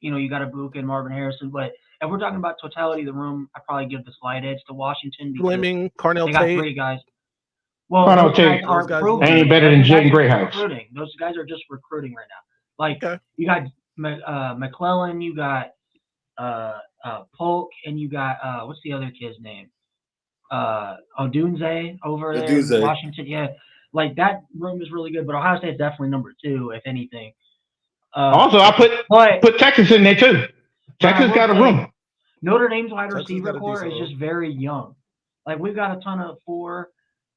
S7: you got Ibuka and Marvin Harrison. But if we're talking about totality of the room, I probably give the slight edge to Washington because
S3: Fleming, Carnell
S7: they got
S3: Tate.
S7: 3 guys. Well,
S5: Carnell Tate ain't better than Jaden Greathouse.
S7: Those guys are just recruiting right now. You got McClellan, you got Polk, and you got what's the other kid's name? Odunze over there in Washington. Yeah, that room is really good, but Ohio State's definitely number 2, if anything.
S5: Also, I put Texas in there too. Texas got a room.
S7: Notre Dame's wide receiver core is just very young. We've got a ton of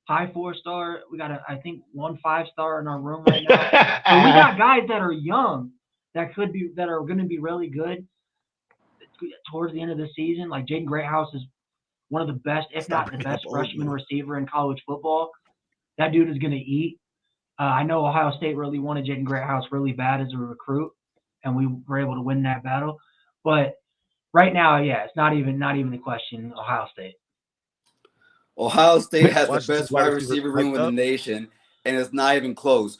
S7: high 4-star. We got I think 1 5-star in our room right now. So we got guys that are young that are going to be really good towards the end of the season. Like Jaden Greathouse is one of the best, if not the best, freshman receiver in college football. That dude is going to eat. I know Ohio State really wanted Jaden Greathouse really bad as a recruit, and we were able to win that battle. But right now, yeah, it's not even a question. Ohio State.
S9: Ohio State has the best wide receiver room in the nation, and it's not even close.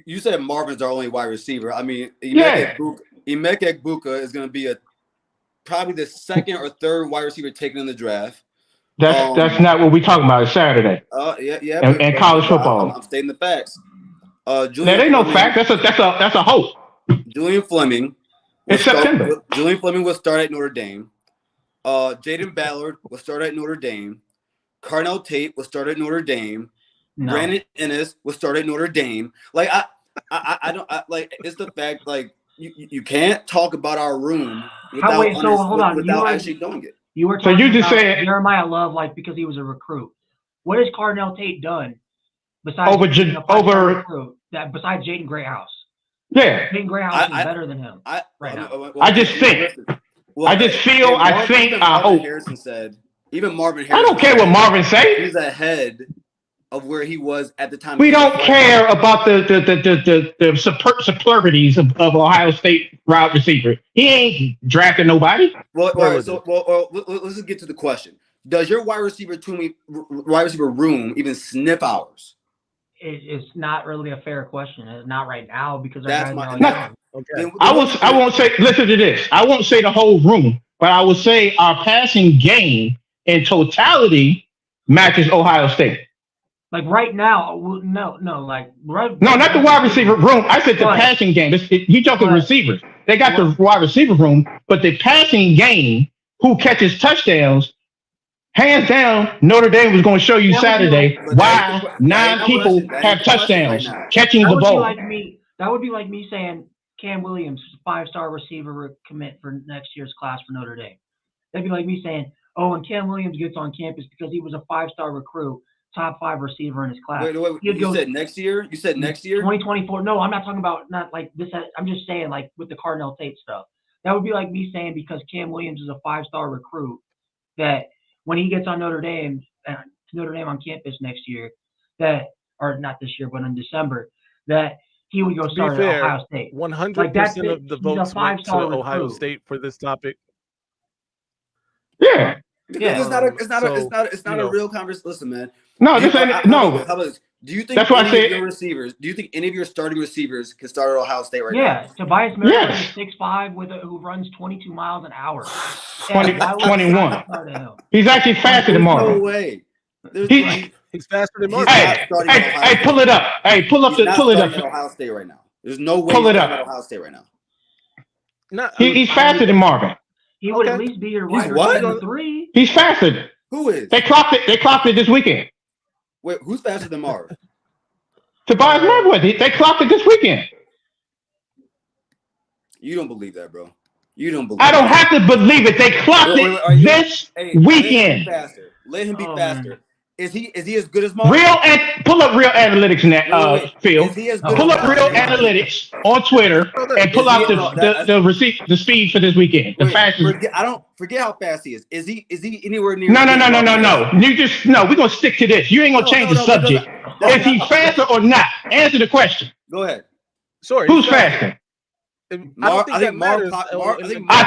S9: You said Marvin's our only wide receiver. I mean, Emeka Egbuka is going to be probably the 2nd or 3rd wide receiver taken in the draft.
S5: That's not what we're talking about. It's Saturday. And college football.
S9: I'm stating the facts.
S5: That ain't no fact. That's a hope.
S9: Julian Fleming.
S5: It's September.
S9: Julian Fleming will start at Notre Dame. Jaden Ballard will start at Notre Dame. Carnell Tate will start at Notre Dame. No. Brandon Ennis will start at Notre Dame. I don't it's the fact you can't talk about our room without actually doing it.
S7: You were talking about Jeremiah Love because he was a recruit. What has Carnell Tate done besides besides Jaden Greathouse?
S5: Yeah,
S7: Jaden Greathouse is better than him now.
S5: I just think. I hope.
S9: Harrison said. Even Marvin Harrison.
S5: I don't care what Marvin said.
S9: He's ahead of where he was at the time.
S5: We don't care about the superbities of Ohio State wide receiver. He ain't drafting nobody.
S9: Well, let's just get to the question. Does your wide receiver room even sniff ours?
S7: It's not really a fair question. It's not right now because
S5: I won't say. Listen to this. I won't say the whole room, but I will say our passing game in totality matches Ohio State.
S7: Right now, no.
S5: No, not the wide receiver room. I said the passing game. You talking receivers. They got the wide receiver room, but the passing game, who catches touchdowns, hands down, Notre Dame was going to show you Saturday why 9 people have touchdowns catching the ball.
S7: That would be like me saying Cam Williams is a 5-star receiver commit for next year's class for Notre Dame. That'd be like me saying, when Cam Williams gets on campus because he was a 5-star recruit, top 5 receiver in his class.
S9: Wait. You said next year? You said next year?
S7: 2024. No, I'm not talking about not like this. I'm just saying with the Carnell Tate stuff. That would be like me saying because Cam Williams is a 5-star recruit that when he gets on Notre Dame on campus next year, or not this year, but in December, that he would go start at Ohio State.
S3: 100% of the votes went to Ohio State for this topic.
S5: Yeah.
S9: It's not a real conversation. Listen, man.
S5: No, this ain't no.
S9: Do you think
S5: that's why I say
S9: your receivers? Do you think any of your starting receivers can start at Ohio State right now?
S7: Yeah, Tobias Miller is 6'5" who runs 22 miles an hour.
S5: 21. He's actually faster than Marvin.
S9: No way.
S3: He's faster than Marvin.
S5: Hey, pull it up. Hey, pull it up.
S9: Ohio State right now. There's no way
S5: Pull
S9: he's
S5: it
S9: better than
S5: up.
S9: Ohio State right now.
S5: He's faster than Marvin.
S7: He would at least be your wide receiver 3.
S5: He's faster.
S9: Who is?
S5: They clocked it this weekend.
S9: Wait, who's faster than Marvin?
S5: Tobias Merriweather. They clocked it this weekend.
S9: You don't believe that, bro. You don't believe
S5: I don't have to believe it. They clocked it this weekend.
S9: Let him be faster. Is he as good as Marvin?
S5: Pull up real analytics in that, Phil.
S9: Is he as good
S5: Pull
S9: as
S5: up real analytics on Twitter and pull out the speed for this weekend. The fastest.
S9: Forget how fast he is. Is he anywhere near?
S5: No. We're gonna stick to this. You ain't gonna change the subject. Is he faster or not? Answer the question.
S9: Go ahead.
S3: Sorry.
S5: Who's faster?
S3: I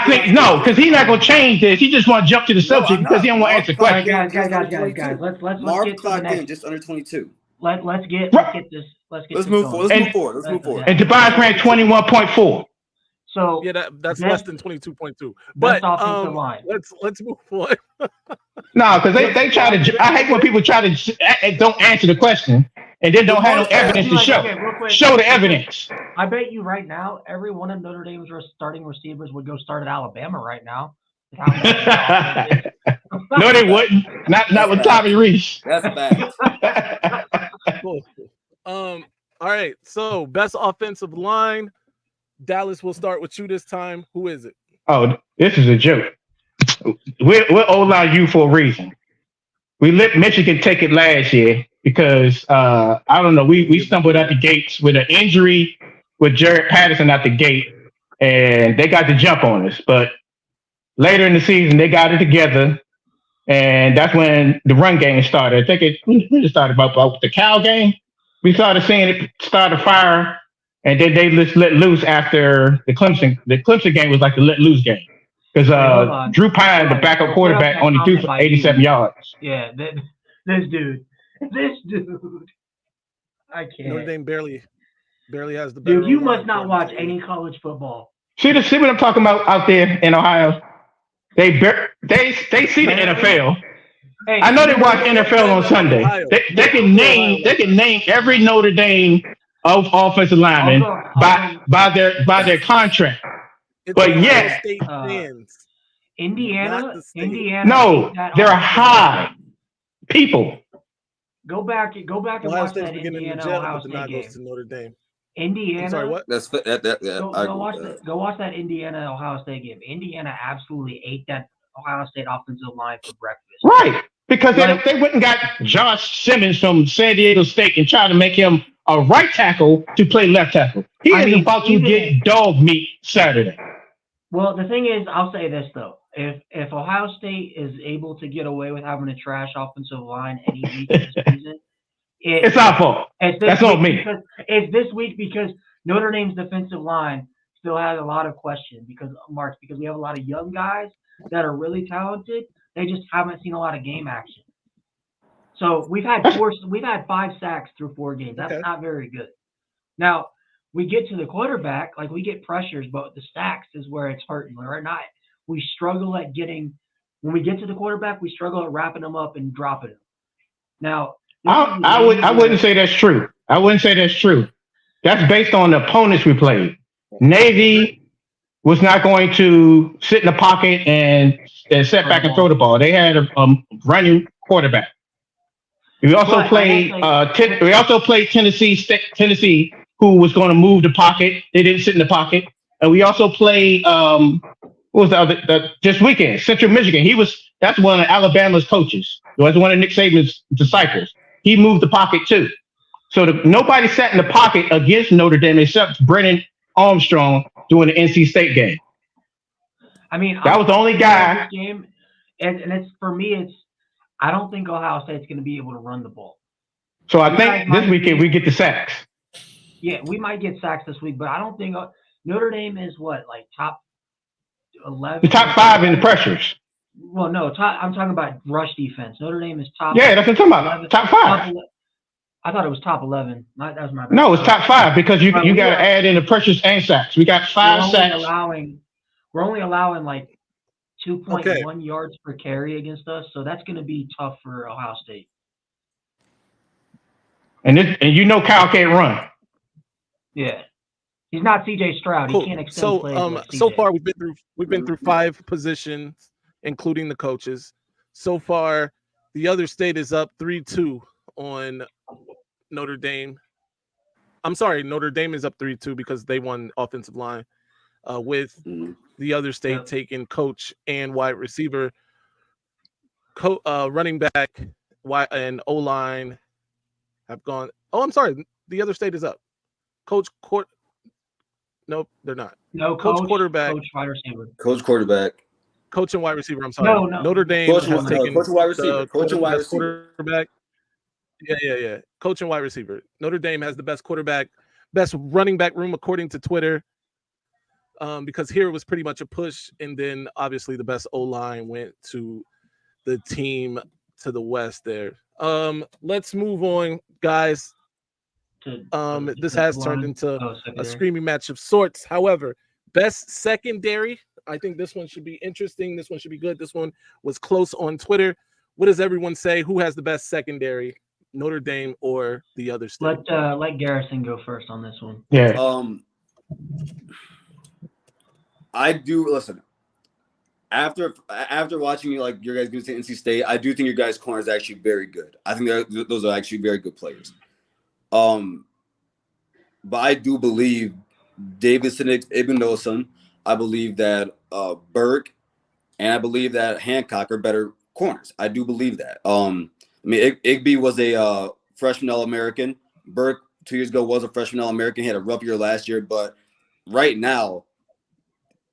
S5: think no, because he's not gonna change this. He just want to jump to the subject because he don't want to answer questions.
S7: Guys. Let's
S9: Marv
S7: get to the
S9: clocked
S7: next.
S9: in just under 22.
S7: Let's get this. Let's
S9: move forward.
S5: And Tobias ran 21.4.
S7: So
S3: yeah, that's less than 22.2. But
S7: line.
S3: Let's move forward.
S5: No, because they try to. I hate when people try to don't answer the question and then don't have no evidence to show. Show the evidence.
S7: I bet you right now, every one of Notre Dame's starting receivers would go start at Alabama right now.
S5: No, they wouldn't. Not with Tommy Reese.
S9: That's bad.
S3: Cool. All right. So best offensive line. Dallas, we'll start with you this time. Who is it?
S5: Oh, this is a joke. We're O-line you for a reason. We let Michigan take it last year because I don't know. We stumbled out the gates with an injury with Jared Patterson out the gate, and they got the jump on us. But later in the season, they got it together, and that's when the run game started. I think it started about the Cal game. We started seeing it start to fire, and then they just let loose after the Clemson. The Clemson game was like the let loose game because Drew Pine, the backup quarterback, only threw for 87 yards.
S7: Yeah, this dude. I can't.
S3: Notre Dame barely has the.
S7: Dude, you must not watch any college football.
S5: See what I'm talking about out there in Ohio. They see the NFL.
S7: Hey,
S5: I know they watch NFL on Sunday. They can name every Notre Dame offensive lineman by their contract. But yet,
S7: Indiana.
S5: No, they're high people.
S7: Go back and watch that Indiana Ohio State game.
S3: To Notre Dame.
S7: Indiana.
S3: I'm sorry, what?
S7: Go watch that Indiana Ohio State game. Indiana absolutely ate that Ohio State offensive line for breakfast.
S5: Right, because they wouldn't got Josh Simmons from San Diego State and try to make him a right tackle to play left tackle. He is about to get dog meat Saturday.
S7: Well, the thing is, I'll say this though: if Ohio State is able to get away with having a trash offensive line any week this season,
S5: it's our fault. That's on me.
S7: It's this week because Notre Dame's defensive line still has a lot of question because we have a lot of young guys that are really talented. They just haven't seen a lot of game action. So we've had 5 sacks through 4 games. That's not very good. Now we get to the quarterback, like we get pressures, but the sacks is where it's hurting. Right now, we struggle at getting. When we get to the quarterback, we struggle at wrapping them up and dropping them. Now,
S5: I wouldn't say that's true. I wouldn't say that's true. That's based on the opponents we played. Navy was not going to sit in the pocket and set back and throw the ball. They had a running quarterback. We also played Tennessee, who was going to move the pocket. They didn't sit in the pocket. And we also played what was the other this weekend? Central Michigan. That's one of Alabama's coaches. It was one of Nick Saban's disciples. He moved the pocket too. So nobody sat in the pocket against Notre Dame except Brennan Armstrong during the NC State game.
S7: I mean,
S5: that was the only guy.
S7: Game, and it's for me. It's I don't think Ohio State's going to be able to run the ball.
S5: So I think this weekend we get the sacks.
S7: Yeah, we might get sacks this week, but I don't think Notre Dame is top 11.
S5: The top 5 in the pressures.
S7: Well, no, I'm talking about rush defense. Notre Dame is top.
S5: Yeah, that's what I'm talking about. Top 5.
S7: I thought it was top 11. That was my bad.
S5: No, it's top 5 because you got to add in the pressures and sacks. We got 5 sacks.
S7: We're only allowing 2.1 yards per carry against us, so that's going to be tough for Ohio State.
S5: And Kyle can't run.
S7: Yeah. He's not C.J. Stroud.
S3: Cool.
S7: He can't extend
S3: So
S7: plays like
S3: so
S7: CJ.
S3: far we've been through 5 positions, including the coaches. So far, the other state is up 3-2 on Notre Dame. I'm sorry, Notre Dame is up 3-2 because they won offensive line. With the other state taking coach and wide receiver, running back, and O line have gone. Oh, I'm sorry, the other state is up. Coach court. Nope, they're not.
S7: No,
S3: coach quarterback,
S7: coach wide receiver,
S9: Coach quarterback,
S3: coach and wide receiver. I'm sorry.
S7: No.
S3: Notre Dame
S9: coach,
S3: has taken
S9: coach and wide receiver, coach and wide
S3: best
S9: receiver.
S3: quarterback. Yeah. Coach and wide receiver. Notre Dame has the best quarterback, best running back room according to Twitter. Because here it was pretty much a push, and then obviously the best O-line went to the team to the west there. Let's move on, guys. This has turned into a screaming match of sorts. However, best secondary, I think this one should be interesting. This one should be good. This one was close on Twitter. What does everyone say? Who has the best secondary, Notre Dame or the other state?
S7: Let Garrison go first on this one.
S5: Yeah.
S9: I do listen. After watching like your guys going to NC State, I do think your guys' corner is actually very good. I think those are actually very good players. But I do believe Davidson, Igbenogson, I believe that Burke, and I believe that Hancock are better corners. I do believe that. I mean, Igby was a freshman All-American. Burke 2 years ago was a freshman All-American. He had a rough year last year, but right now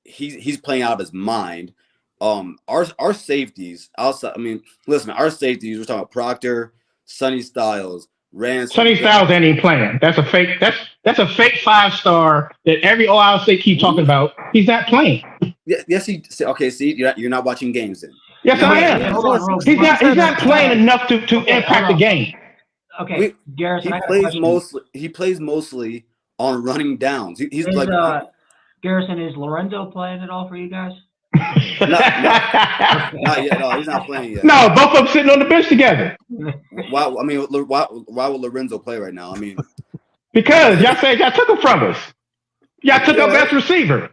S9: he's playing out of his mind. Our safeties outside. I mean, listen, our safeties. We're talking about Proctor, Sonny Styles, Ransom.
S5: Sonny Styles ain't even playing. That's a fake. That's a fake 5-star that every Ohio State keep talking about. He's not playing.
S9: Yes, okay. See, you're not watching games then.
S5: Yes, I am. He's not playing enough to impact the game.
S7: Okay, Garrison.
S9: He plays mostly on running downs. He's like.
S7: Garrison, is Lorenzo playing at all for you guys?
S9: Not yet. No, he's not playing yet.
S5: No, both of them sitting on the bench together.
S9: Why? I mean, why would Lorenzo play right now? I mean,
S5: because y'all said y'all took him from us. Y'all took our best receiver.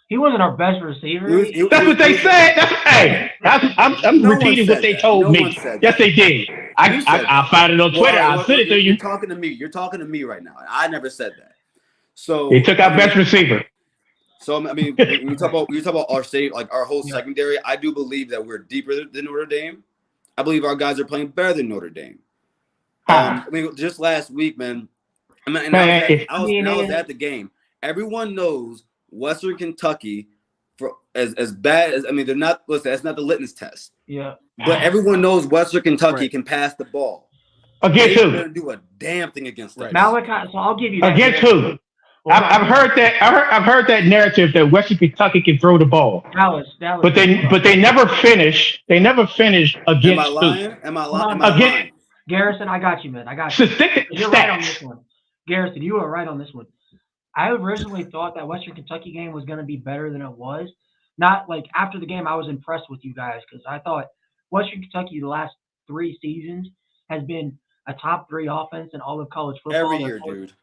S7: He wasn't our best receiver.
S5: That's what they said. I'm repeating what they told me. Yes, they did. I'll find it on Twitter. I'll send it to you.
S9: You're talking to me. You're talking to me right now. I never said that. So
S5: they took our best receiver.
S9: So I mean, when you talk about our state, like our whole secondary, I do believe that we're deeper than Notre Dame. I believe our guys are playing better than Notre Dame. I mean, just last week, man. I mean, I was at the game. Everyone knows Western Kentucky, for as bad as, I mean, they're not. Listen, that's not the litmus test.
S7: Yeah.
S9: But everyone knows Western Kentucky can pass the ball.
S5: Against who?
S9: They're gonna do a damn thing against us.
S7: Malachi. So I'll give you that.
S5: Against who? I've heard that. I've heard that narrative that Western Kentucky can throw the ball. But they never finish. They never finish against.
S9: Am I lying? Am I lying?
S7: Garrison, I got you, man. I got you. You're right on this one. Garrison, you are right on this one. I originally thought that Western Kentucky game was going to be better than it was. Not like after the game, I was impressed with you guys because I thought Western Kentucky the last 3 seasons has been a top 3 offense in all of college football.
S9: Every year, dude.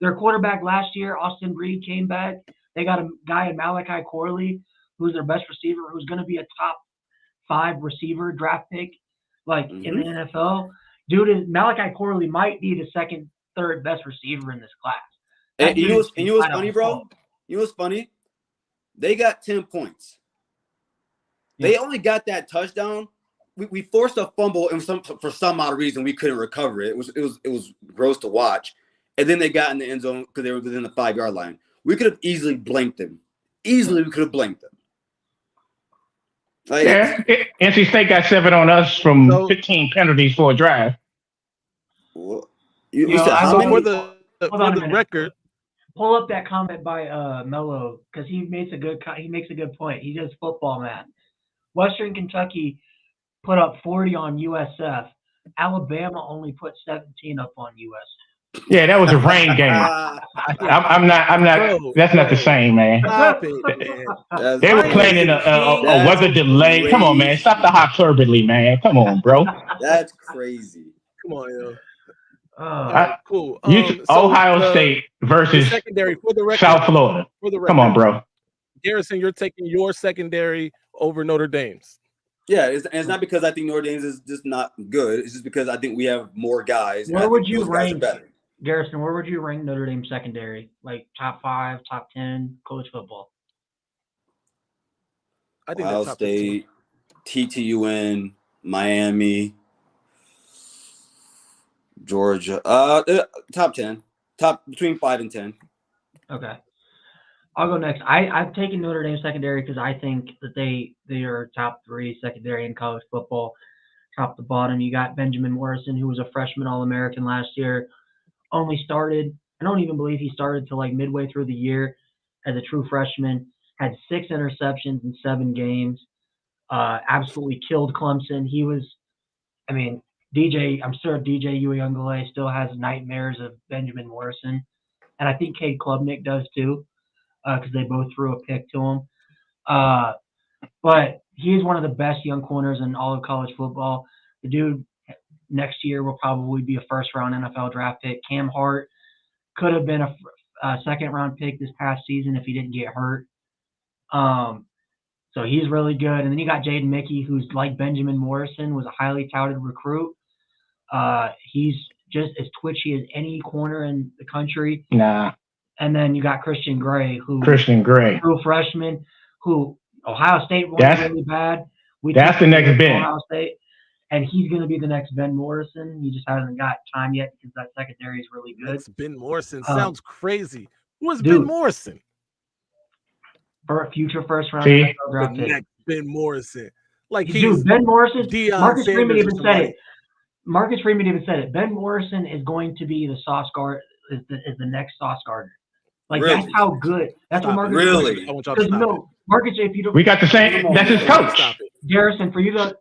S7: Their quarterback last year, Austin Breed, came back. They got a guy in Malachi Corley, who's their best receiver, who's going to be a top 5 receiver draft pick, in the NFL. Dude, Malachi Corley might be the 2nd, 3rd best receiver in this class.
S9: And you know what's funny, bro? You know what's funny? They got 10 points. They only got that touchdown. We forced a fumble, and for some odd reason we couldn't recover it. It was gross to watch. And then they got in the end zone because they were within the 5-yard line. We could have easily blanked them. Easily, we could have blanked them.
S5: NC State got 7 on us from 15 penalties for a drive.
S9: Well,
S3: for the record,
S7: pull up that comment by Mello because he makes a good point. He's just football man. Western Kentucky put up 40 on USF. Alabama only put 17 up on USF.
S5: Yeah, that was a rain game. I'm not. That's not the same, man. They were playing in a weather delay.
S9: Crazy.
S5: Come on, man. Stop the hyperbole, man. Come on, bro.
S9: That's crazy.
S3: Come on, yo. All right, cool.
S5: Ohio State versus
S3: the secondary for the record,
S5: South Florida.
S3: For the record,
S5: come on, bro.
S3: Garrison, you're taking your secondary over Notre Dame's.
S9: Yeah, it's not because I think Notre Dame's is just not good. It's just because I think we have more guys.
S7: Where would you rank, Garrison? Where would you rank Notre Dame secondary? Like top 5, top 10 college football?
S3: I think
S9: Ohio State, TTUN, Miami, Georgia. Top 10, top between 5 and 10.
S7: Okay. I'll go next. I've taken Notre Dame secondary because I think that they are top 3 secondary in college football, top to bottom. You got Benjamin Morrison, who was a freshman All-American last year, only started. I don't even believe he started till like midway through the year as a true freshman. Had 6 interceptions in 7 games. Absolutely killed Clemson. He was, I'm sure DJ Uiagalelei still has nightmares of Benjamin Morrison, and I think Cade Klubnik does too. Because they both threw a pick to him. But he's one of the best young corners in all of college football. The dude next year will probably be a first-round NFL draft pick. Cam Hart could have been a second-round pick this past season if he didn't get hurt. So he's really good. And then you got Jaden Mickey, who's like Benjamin Morrison, was a highly touted recruit. He's just as twitchy as any corner in the country.
S5: Nah.
S7: And then you got Christian Gray, true freshman, who Ohio State won really bad.
S5: That's the next Ben.
S7: Ohio State, and he's going to be the next Ben Morrison. He just hasn't got time yet because that secondary is really good.
S3: Next Ben Morrison sounds crazy. Who is Ben Morrison?
S7: For a future first-round draft pick.
S3: Next Ben Morrison.
S7: Ben Morrison, Marcus Freeman even said
S3: it.
S7: Marcus Freeman even said it. Ben Morrison is going to be the Sauce Gardner, is the next Sauce Gardner. That's how good. That's what Marcus.
S9: Really?
S7: Marcus, if you don't.
S5: We got the same. That's his coach.
S7: Garrison, for you to.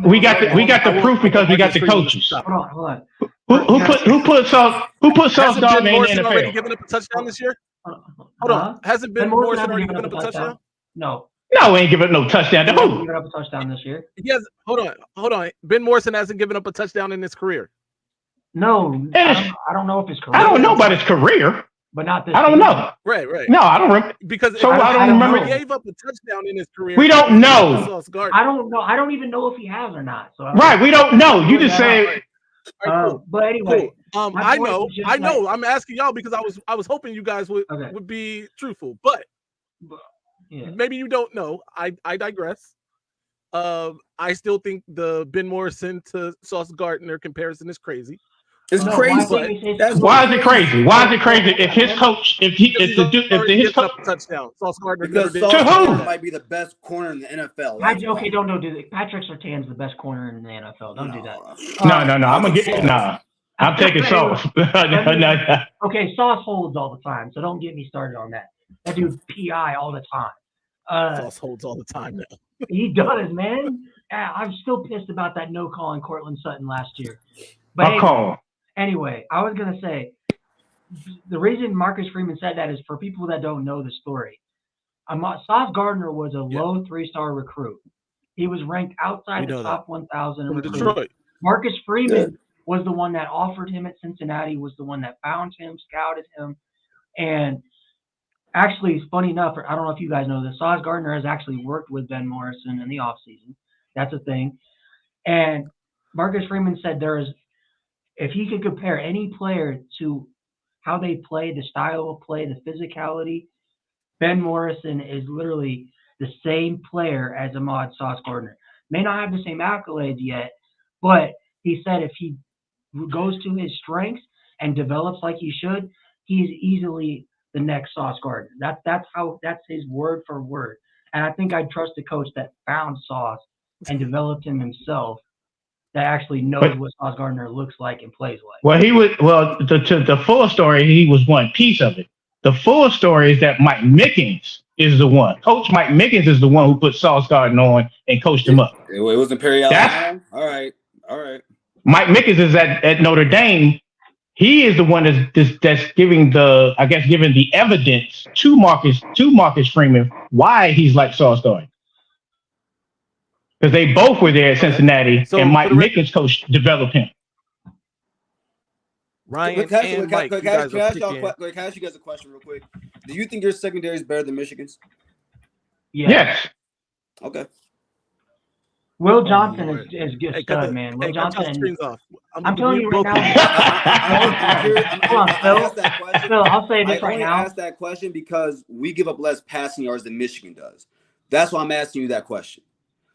S5: We got the proof because we got the coaches.
S7: Hold on.
S5: Who put Sauce Gardner in the NFL?
S3: Already given up a touchdown this year? Hold on. Hasn't Ben Morrison already given up a touchdown?
S7: No.
S5: No, we ain't giving up no touchdown to who?
S7: Given up a touchdown this year.
S3: He has. Hold on. Ben Morrison hasn't given up a touchdown in his career.
S7: No, I don't know if his career.
S5: I don't know about his career.
S7: But not this.
S5: I don't know.
S3: Right.
S5: No, I don't remember.
S3: Because
S5: so I don't remember.
S3: He gave up a touchdown in his career.
S5: We don't know.
S7: I don't know. I don't even know if he has or not. So
S5: we don't know. You just say.
S3: Cool.
S7: But anyway,
S3: cool. I know. I'm asking y'all because I was hoping you guys would be truthful, but maybe you don't know. I digress. I still think the Ben Morrison to Sauce Gardner comparison is crazy.
S9: It's crazy.
S5: Why is it crazy? Why is it crazy? If his coach, if his coach
S3: touchdown, Sauce Gardner
S9: because Sauce Gardner might be the best corner in the NFL.
S7: Okay, don't do that. Patrick Surtain's the best corner in the NFL. Don't do that.
S5: No. I'm gonna get I'm taking Sauce. No.
S7: Okay, Sauce holds all the time, so don't get me started on that. That dude PI all the time.
S3: Sauce holds all the time now.
S7: He does, man. I'm still pissed about that no call on Cortland Sutton last year. But anyway, I was going to say, the reason Marcus Freeman said that is for people that don't know the story. Sauce Gardner was a low 3-star recruit. He was ranked outside the top 1,000 in Detroit. Marcus Freeman was the one that offered him at Cincinnati, was the one that found him, scouted him. And actually, it's funny enough, I don't know if you guys know this, Sauce Gardner has actually worked with Ben Morrison in the offseason. That's a thing. And Marcus Freeman said if he could compare any player to how they play, the style of play, the physicality, Ben Morrison is literally the same player as Ahmad Sauce Gardner. May not have the same accolades yet, but he said if he goes to his strengths and develops like he should, he's easily the next Sauce Gardner. That's his word for word. And I think I'd trust a coach that found Sauce and developed him himself, that actually knows what Sauce Gardner looks like and plays like.
S5: The full story, he was one piece of it. The full story is that Mike Mickens is the one. Coach Mike Mickens is the one who put Sauce Gardner on and coached him up.
S9: It wasn't Perry Allen. All right.
S5: Mike Mickens is at Notre Dame. He is the one that's giving the evidence to Marcus Freeman why he's like Sauce Gardner. Because they both were there at Cincinnati, and Mike Mickens' coach developed him.
S3: Ryan
S9: Can I
S3: and Mike, you guys are picking.
S9: can I ask you guys a question real quick? Do you think your secondary is better than Michigan's?
S7: Yeah.
S5: Yes.
S9: Okay.
S7: Will Johnson
S3: Lord.
S7: is good
S3: Hey,
S7: stud, man. Will
S3: Hey, cut
S7: Johnson.
S3: your screens off.
S7: I'm telling you right now.
S9: I'm curious.
S7: Hold on,
S9: I
S7: Phil.
S9: asked that question.
S7: Phil, I'll say this
S9: I
S7: right
S9: only
S7: now.
S9: asked that question because we give up less passing yards than Michigan does. That's why I'm asking you that question.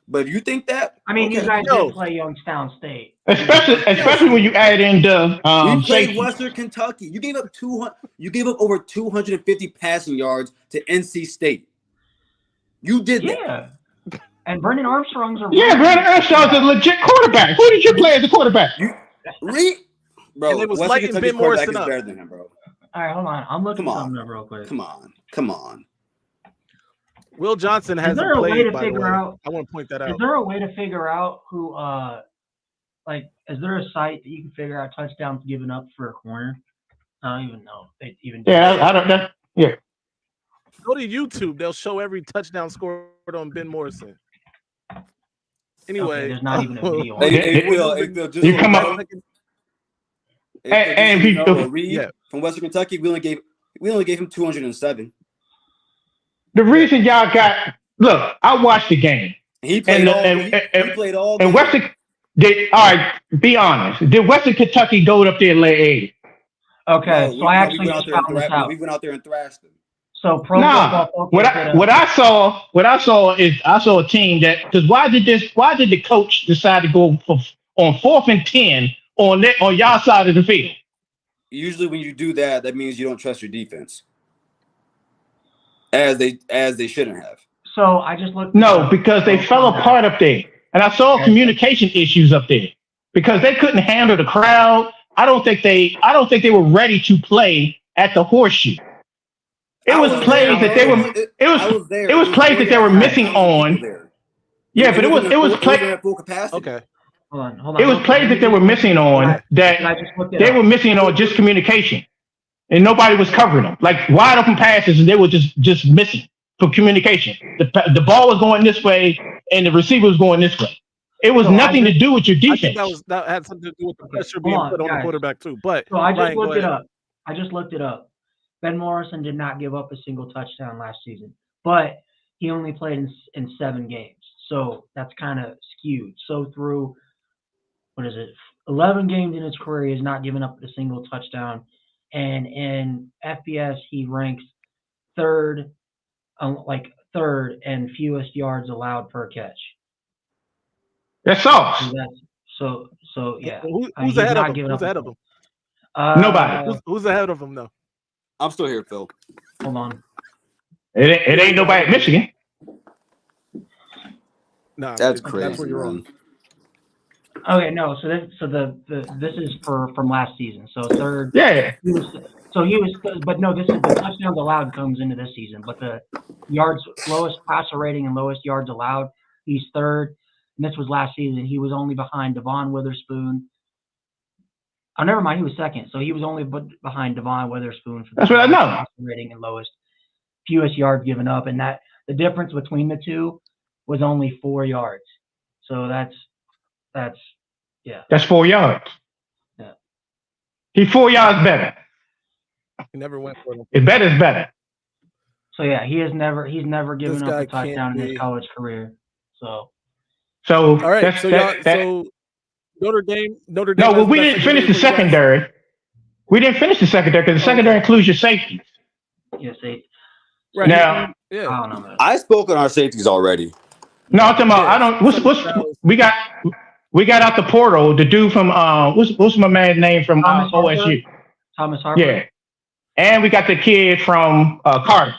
S9: But if you think that,
S7: I mean,
S9: okay.
S7: you guys did play Youngstown State.
S5: Especially when you add in the
S9: we played
S5: safety.
S9: Western Kentucky. You gave up 200. You gave up over 250 passing yards to NC State. You did that.
S7: Yeah. And Brendan Armstrong's a
S5: Brendan Armstrong's a legit quarterback. Who did you play as a quarterback?
S9: Bro,
S3: and it was
S9: Western
S3: lighting
S9: Kentucky's
S3: Ben
S9: quarterback
S3: Morrison
S9: is
S3: up.
S9: better than him, bro.
S7: All right, hold on. I'm looking something up real quick.
S9: Come on.
S3: Will Johnson
S7: Is
S3: hasn't
S7: there a way
S3: played,
S7: to
S3: by the
S7: figure
S3: way.
S7: out?
S3: I want to point that out.
S7: Is there a way to figure out who, is there a site that you can figure out touchdowns given up for a corner? I don't even know. They even.
S5: Yeah, I don't know. Yeah.
S3: Go to YouTube. They'll show every touchdown scored on Ben Morrison. Anyway,
S7: Okay, there's not even a video.
S9: Hey, Phil, just
S5: you come up.
S9: And if you know, Reed from Western Kentucky, we only gave him 207.
S5: The reason y'all got I watched the game.
S9: He played he played all game.
S5: And Western all right, be honest. Did Western Kentucky go up there and lay 80?
S7: Okay, so I actually
S9: just
S7: found this out.
S9: We went out there and thrashed them.
S7: So
S5: what I saw is I saw a team that, because why did the coach decide to go on 4th and 10 on y'all side of the field?
S9: Usually when you do that, that means you don't trust your defense. As they shouldn't have.
S7: So I just looked.
S5: Because they fell apart up there. And I saw communication issues up there. Because they couldn't handle the crowd. I don't think they were ready to play at the Horseshoe. It was plays that they were. It was plays that they were missing on. Yeah, but it was plays
S9: at full capacity.
S3: Okay.
S7: Hold on.
S5: It was plays that they were missing on that they were missing on just communication, and nobody was covering them. Like wide open passes, and they were just missing for communication. The ball was going this way, and the receiver was going this way. It was nothing to do with your defense.
S3: I think that had something to do with the pressure being put on the quarterback too. But
S7: so I just looked it up. Ben Morrison did not give up a single touchdown last season, but he only played in 7 games. So that's kind of skewed. So through, 11 games in his career, he has not given up a single touchdown. And in FBS, he ranks third and fewest yards allowed per catch.
S5: That's sauce.
S7: So yeah.
S3: Who's ahead of him? Who's ahead of him?
S5: Nobody.
S3: Who's ahead of him though?
S9: I'm still here, Phil.
S7: Hold on.
S5: It ain't nobody at Michigan.
S3: No,
S9: that's crazy.
S3: That's where you're wrong.
S7: Okay, no. So this is from last season. So third.
S5: Yeah.
S7: But no. This is the touchdowns allowed comes into this season. But the lowest passer rating and lowest yards allowed, he's third. And this was last season. He was only behind Devon Witherspoon. Oh, never mind. He was second. So he was only behind Devon Witherspoon for the passer rating and fewest yards given up. And that the difference between the two was only 4 yards. So that's
S5: 4 yards.
S7: Yeah.
S5: He's 4 yards better.
S3: He never went for it.
S5: It's better.
S7: So yeah, he's never given up a touchdown in his college career. So
S3: all right. So Notre Dame.
S5: No, well, we didn't finish the secondary. We didn't finish the secondary because the secondary includes your safeties.
S7: Yeah, safety.
S3: Right
S5: now.
S3: Yeah.
S7: I don't know, man.
S9: I spoke on our safeties already.
S5: No, I'm talking about. I don't. We got out the portal. The dude from what's my man's name from OSU?
S7: Thomas Harper.
S5: Yeah, and we got the kid from Carter.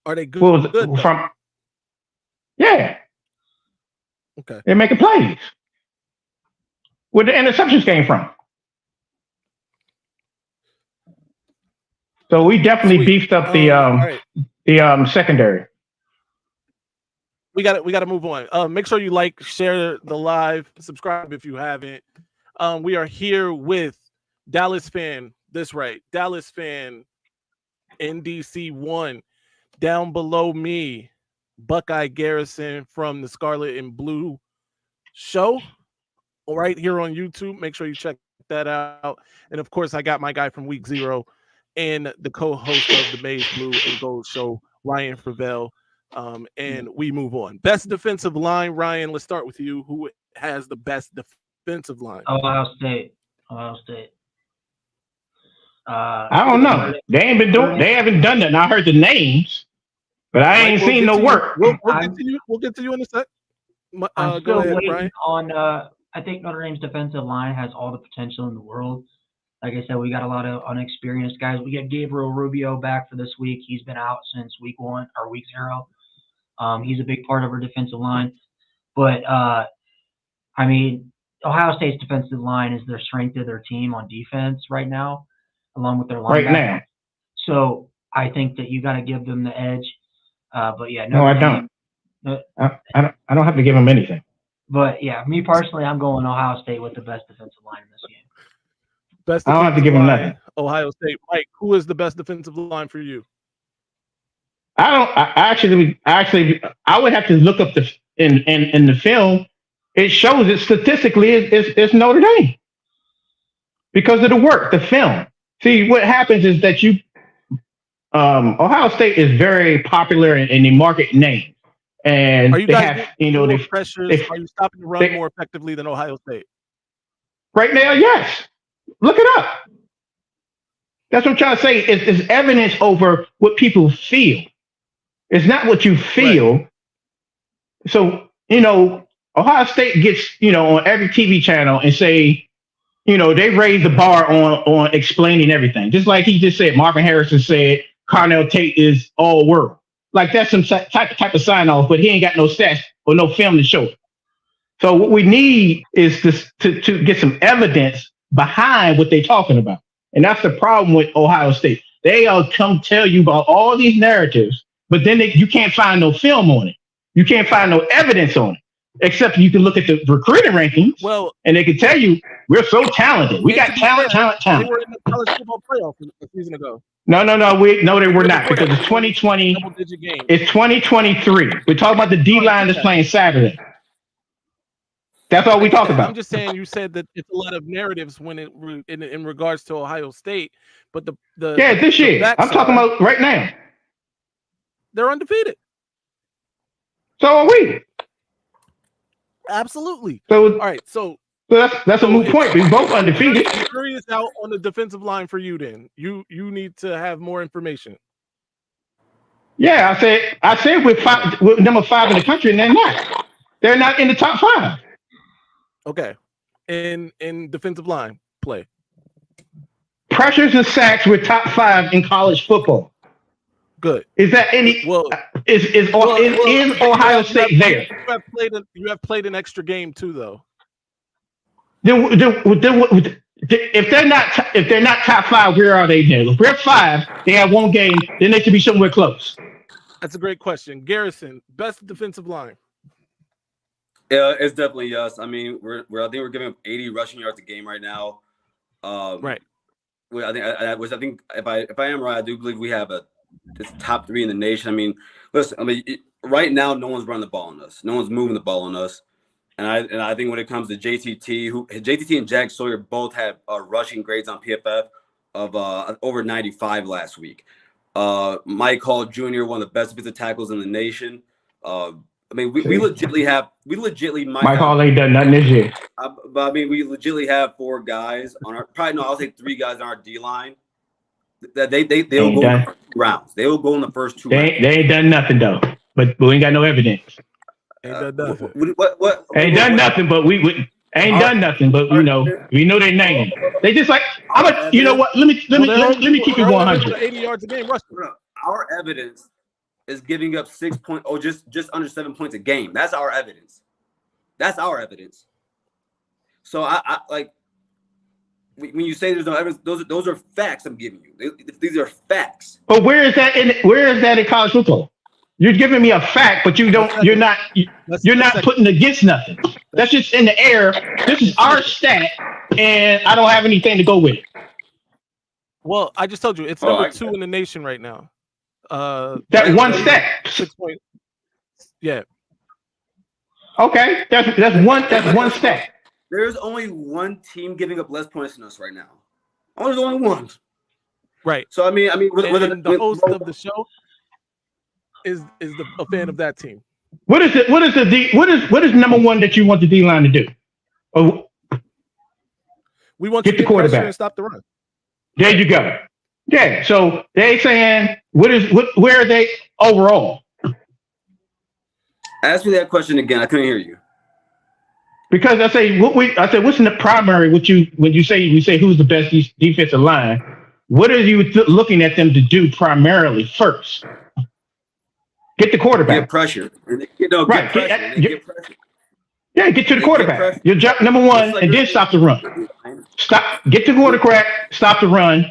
S3: Are they good?
S5: Good from? Yeah.
S3: Okay.
S5: They're making plays. Where the interceptions came from. So we definitely beefed up the secondary.
S3: We got to move on. Make sure you like, share the live, subscribe if you haven't. We are here with Dallas fan. That's right, Dallas fan. NDC1 down below me. Buckeye Garrison from the Scarlet and Blue show. Right here on YouTube. Make sure you check that out. And of course, I got my guy from week 0 and the co-host of the Maize Blue and Gold show, Ryan Fravel. And we move on. Best defensive line, Ryan. Let's start with you. Who has the best defensive line?
S7: Ohio State.
S5: I don't know. They haven't done that. And I heard the names, but I ain't seen no work.
S3: We'll get to you in a sec.
S7: I'm
S3: Go
S7: still
S3: ahead,
S7: waiting
S3: Brian.
S7: on. I think Notre Dame's defensive line has all the potential in the world. Like I said, we got a lot of unexperienced guys. We get Gabriel Rubio back for this week. He's been out since week 1 or week 0. He's a big part of our defensive line. But I mean, Ohio State's defensive line is their strength of their team on defense right now, along with their linebackers.
S5: Right now.
S7: So I think that you got to give them the edge. But yeah,
S5: no, I don't. I don't have to give them anything.
S7: But yeah, me personally, I'm going Ohio State with the best defensive line in this game.
S3: Best
S5: I don't have to give them nothing.
S3: Ohio State. Mike, who is the best defensive line for you?
S5: I would have to look up in the film. It shows it statistically it's Notre Dame because of the work, the film. See, what happens is that Ohio State is very popular and they market names. And
S3: are you
S5: they
S3: guys
S5: have, more
S3: pressures? Are you stopping the run more effectively than Ohio State?
S5: Right now, yes. Look it up. That's what I'm trying to say. It's evidence over what people feel. It's not what you feel. Right. So, Ohio State gets, on every TV channel and say, they raise the bar on explaining everything. Just like he just said, Marvin Harrison said, Carnell Tate is all world. Like that's some type of sign off, but he ain't got no stats or no film to show it. So what we need is to get some evidence behind what they're talking about. And that's the problem with Ohio State. They'll come tell you about all these narratives, but then you can't find no film on it. You can't find no evidence on it, except you can look at the recruiting rankings, and they can tell you we're so talented. We got talent.
S3: They were in the college football playoff a season ago.
S5: No, they were not, because it's 2020. It's 2023. We're talking about the D-line that's playing Saturday. That's all we talk about.
S3: I'm just saying, you said that it's a lot of narratives when in regards to Ohio State, but
S5: this year. I'm talking about right now.
S3: They're undefeated.
S5: So are we.
S3: Absolutely.
S5: So
S3: all right. So
S5: that's a moot point. We both undefeated.
S3: The jury is out on the defensive line for you. Then you need to have more information.
S5: Yeah, I said we're number 5 in the country, and they're not. They're not in the top 5.
S3: Okay. In defensive line play.
S5: Pressures and sacks were top 5 in college football.
S3: Good.
S5: Is that any?
S3: Well,
S5: is Ohio State there?
S3: You have played an extra game too, though.
S5: If they're not top 5, where are they then? If we're 5, they have one game, then they should be somewhere close.
S3: That's a great question. Garrison, best defensive line.
S9: Yeah, it's definitely us. I mean, I think we're giving up 80 rushing yards a game right now.
S3: Right.
S9: I think if I am right, I do believe we have this top 3 in the nation. I mean, listen. Right now, no one's running the ball on us. No one's moving the ball on us. And I think when it comes to JTT and Jack Sawyer both have rushing grades on PFF of over 95 last week. Mike Hall Jr., one of the best defensive tackles in the nation. We legitimately
S5: Mike Hall ain't done nothing this year.
S9: But we legitimately have 4 guys on our I'll say 3 guys on our D line that they'll go in the first 2 rounds. They will go in the first 2 rounds.
S5: They ain't done nothing though. But we ain't got no evidence.
S3: Ain't done nothing.
S9: What
S5: ain't done nothing, but we done nothing, but we know their name. They just like you know what? Let me keep it 100.
S3: 80 yards a game.
S9: Our evidence is giving up 6 points, just under 7 points a game. That's our evidence. So I like when you say there's no evidence, those are facts I'm giving you. These are facts.
S5: But where is that in college football? You're giving me a fact, but you're not putting against nothing. That's just in the air. This is our stat, and I don't have anything to go with it.
S3: Well, I just told you it's number 2 in the nation right now.
S5: That one stat.
S3: 6 points. Yeah.
S5: Okay, that's one stat.
S9: There's only one team giving up less points than us right now. Oh, there's only one.
S3: Right.
S9: So I mean,
S3: the host of the show is a fan of that team.
S5: What is number one that you want the D line to do? Oh,
S3: we want
S5: get
S3: to
S5: the
S3: get
S5: quarterback
S3: pressure and stop the run.
S5: There you go. Yeah. So they saying where are they overall?
S9: Ask me that question again. I couldn't hear you.
S5: Because I said what's in the primary? When you say who's the best defensive line? What are you looking at them to do primarily first? Get the quarterback.
S9: Get pressure. Get pressure. Get pressure.
S5: Yeah, get to the quarterback. You're number one, and then stop the run. Get the quarterback, stop the run.